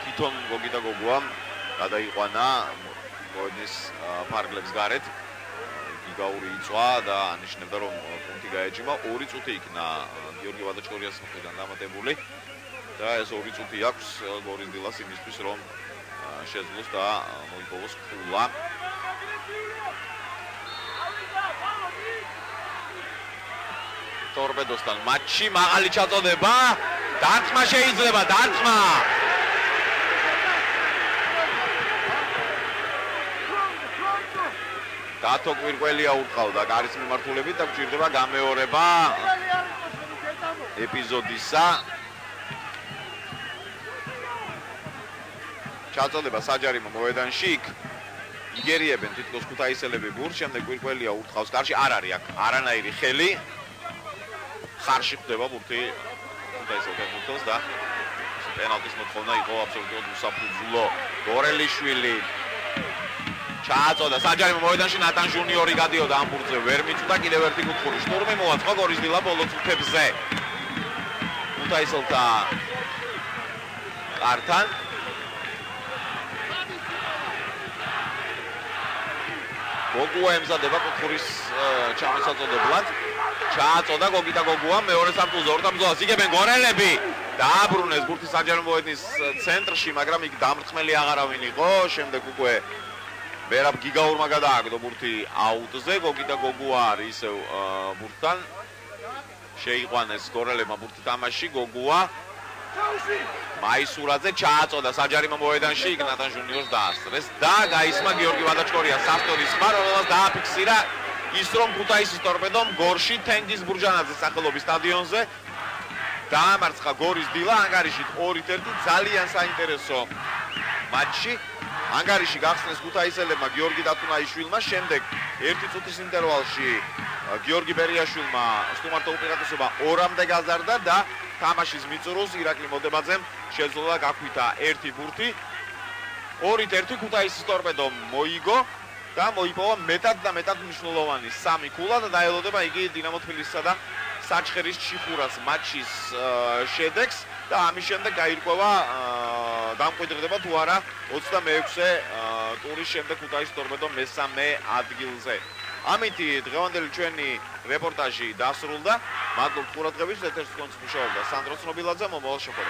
თვითონ გოგი და გოგუამ გადაიყვანა მოედნის ფარგლებს გარეთ. გიგაური იწვა და ანიშნებდა რომ პუნქტი გაეჭიმა. 2 წუთი იქნა გიორგი ვადაჩქორიას მხრიდან დამატებული და ეს 2 წუთი აქვს გორის დილას იმისთვის რომ შეძლოს და მოიპოვოს ქულა. ტორპედოსთან მატჩი მაღალი ჩაწოდება. დარტყმა შეიძლება, დარტყმა. დათო კვირკველია ურტყავდა გარის მიმართულებით და გჭირდება გამეორება ეპიზოდისა. ჩაწოდება საჯარიმო მოედანში იქ იგერიებენ თითქოს ქუთაისელები ბურთს, შემდეგ კვირკველია ურტყავს კარში, არ არის აქ არანაირი ხელი. ხარში ხდება ბურთი ქუთაისელ ფეხბურთელს და პენალტის მოთხოვნა იყო აბსოლუტურად უსაფუძვლო. გორელიშვილი ჩააწოდა საჯარიმო მოედანში, ნატან ჟუნიორი გადიოდა ამ ბურთზე, ვერ მიწვდა, კიდევ ერთი კუთხური შტურმი მოაწყო გორის დილა ბოლო წუთებზე. ქუთაისელთა კართან გოგუა ემზადება კუთხურის ჩამოსაწოდებლად. ჩააწოდა გოგი და გოგუა მეორე სართულზე ორ დამძოლას იგებენ გორელები. დააბრუნეს ბურთი საჯარიმო მოედნის ცენტრში, მაგრამ იქ დამრწმელი აღარავინ იყო. შემდეგ უკვე მერაბ გიგაურმა გადააგდო ბურთი აუტზე. გოგი და გოგუა არის ისევ ბურთთან. შეიყვანეს გორელებმა ბურთი თამაში. გოგუა მაისურაძე ჩააწოდა საჯარიმო მოედანში, იქ ნატან ჟუნიორს დაასწრეს და გაისმა გიორგი ვადაჩქორიას სასტორის ხმა, რომელსაც დააფიქსირა ის რომ ქუთაისის ტორპედომ გორში თენგიზ ბურჯანაძის სახელობის სტადიონზე დაამარცხა გორის დილა ანგარიშით 2-1 ძალიან საინტერესო მატჩი. ანგარიში გახსნეს ქუთაისელებმა გიორგი დათუნაიშვილმა, შემდეგ 1 წუთის ინტერვალში გიორგი ბერიაშვილმა სტუმართა უპირატესობა 2-მდე გაზარდა და თამაშის მიწურულს ირაკლი მოდებაძემ შეძლო გაქვითა 1 ბურთი. 2-1 ქუთაისის ტორპედომ მოიგო და მოიპოვა მეტად და მეტად მნიშვნელოვანი 3 ქულა და დაელოდება იგი დინამო თბილისსა და საჩხერის ჩიხურას მატჩის შედეგს და ამის შემდეგ გაირკვევა დამკვიდრდება თუ არა 26-ე ტურის შემდეგ ქუთაისის ტორპედო მესამე ადგილზე. ამით დღევანდელი ჩვენი რეპორტაჟი დასრულდა. მადლობთ ყურადღებისთვის. ეთერში კონცერტში მუშაობდა სანდრო ცნობილაძე, მომავალ შეხვედრაზე.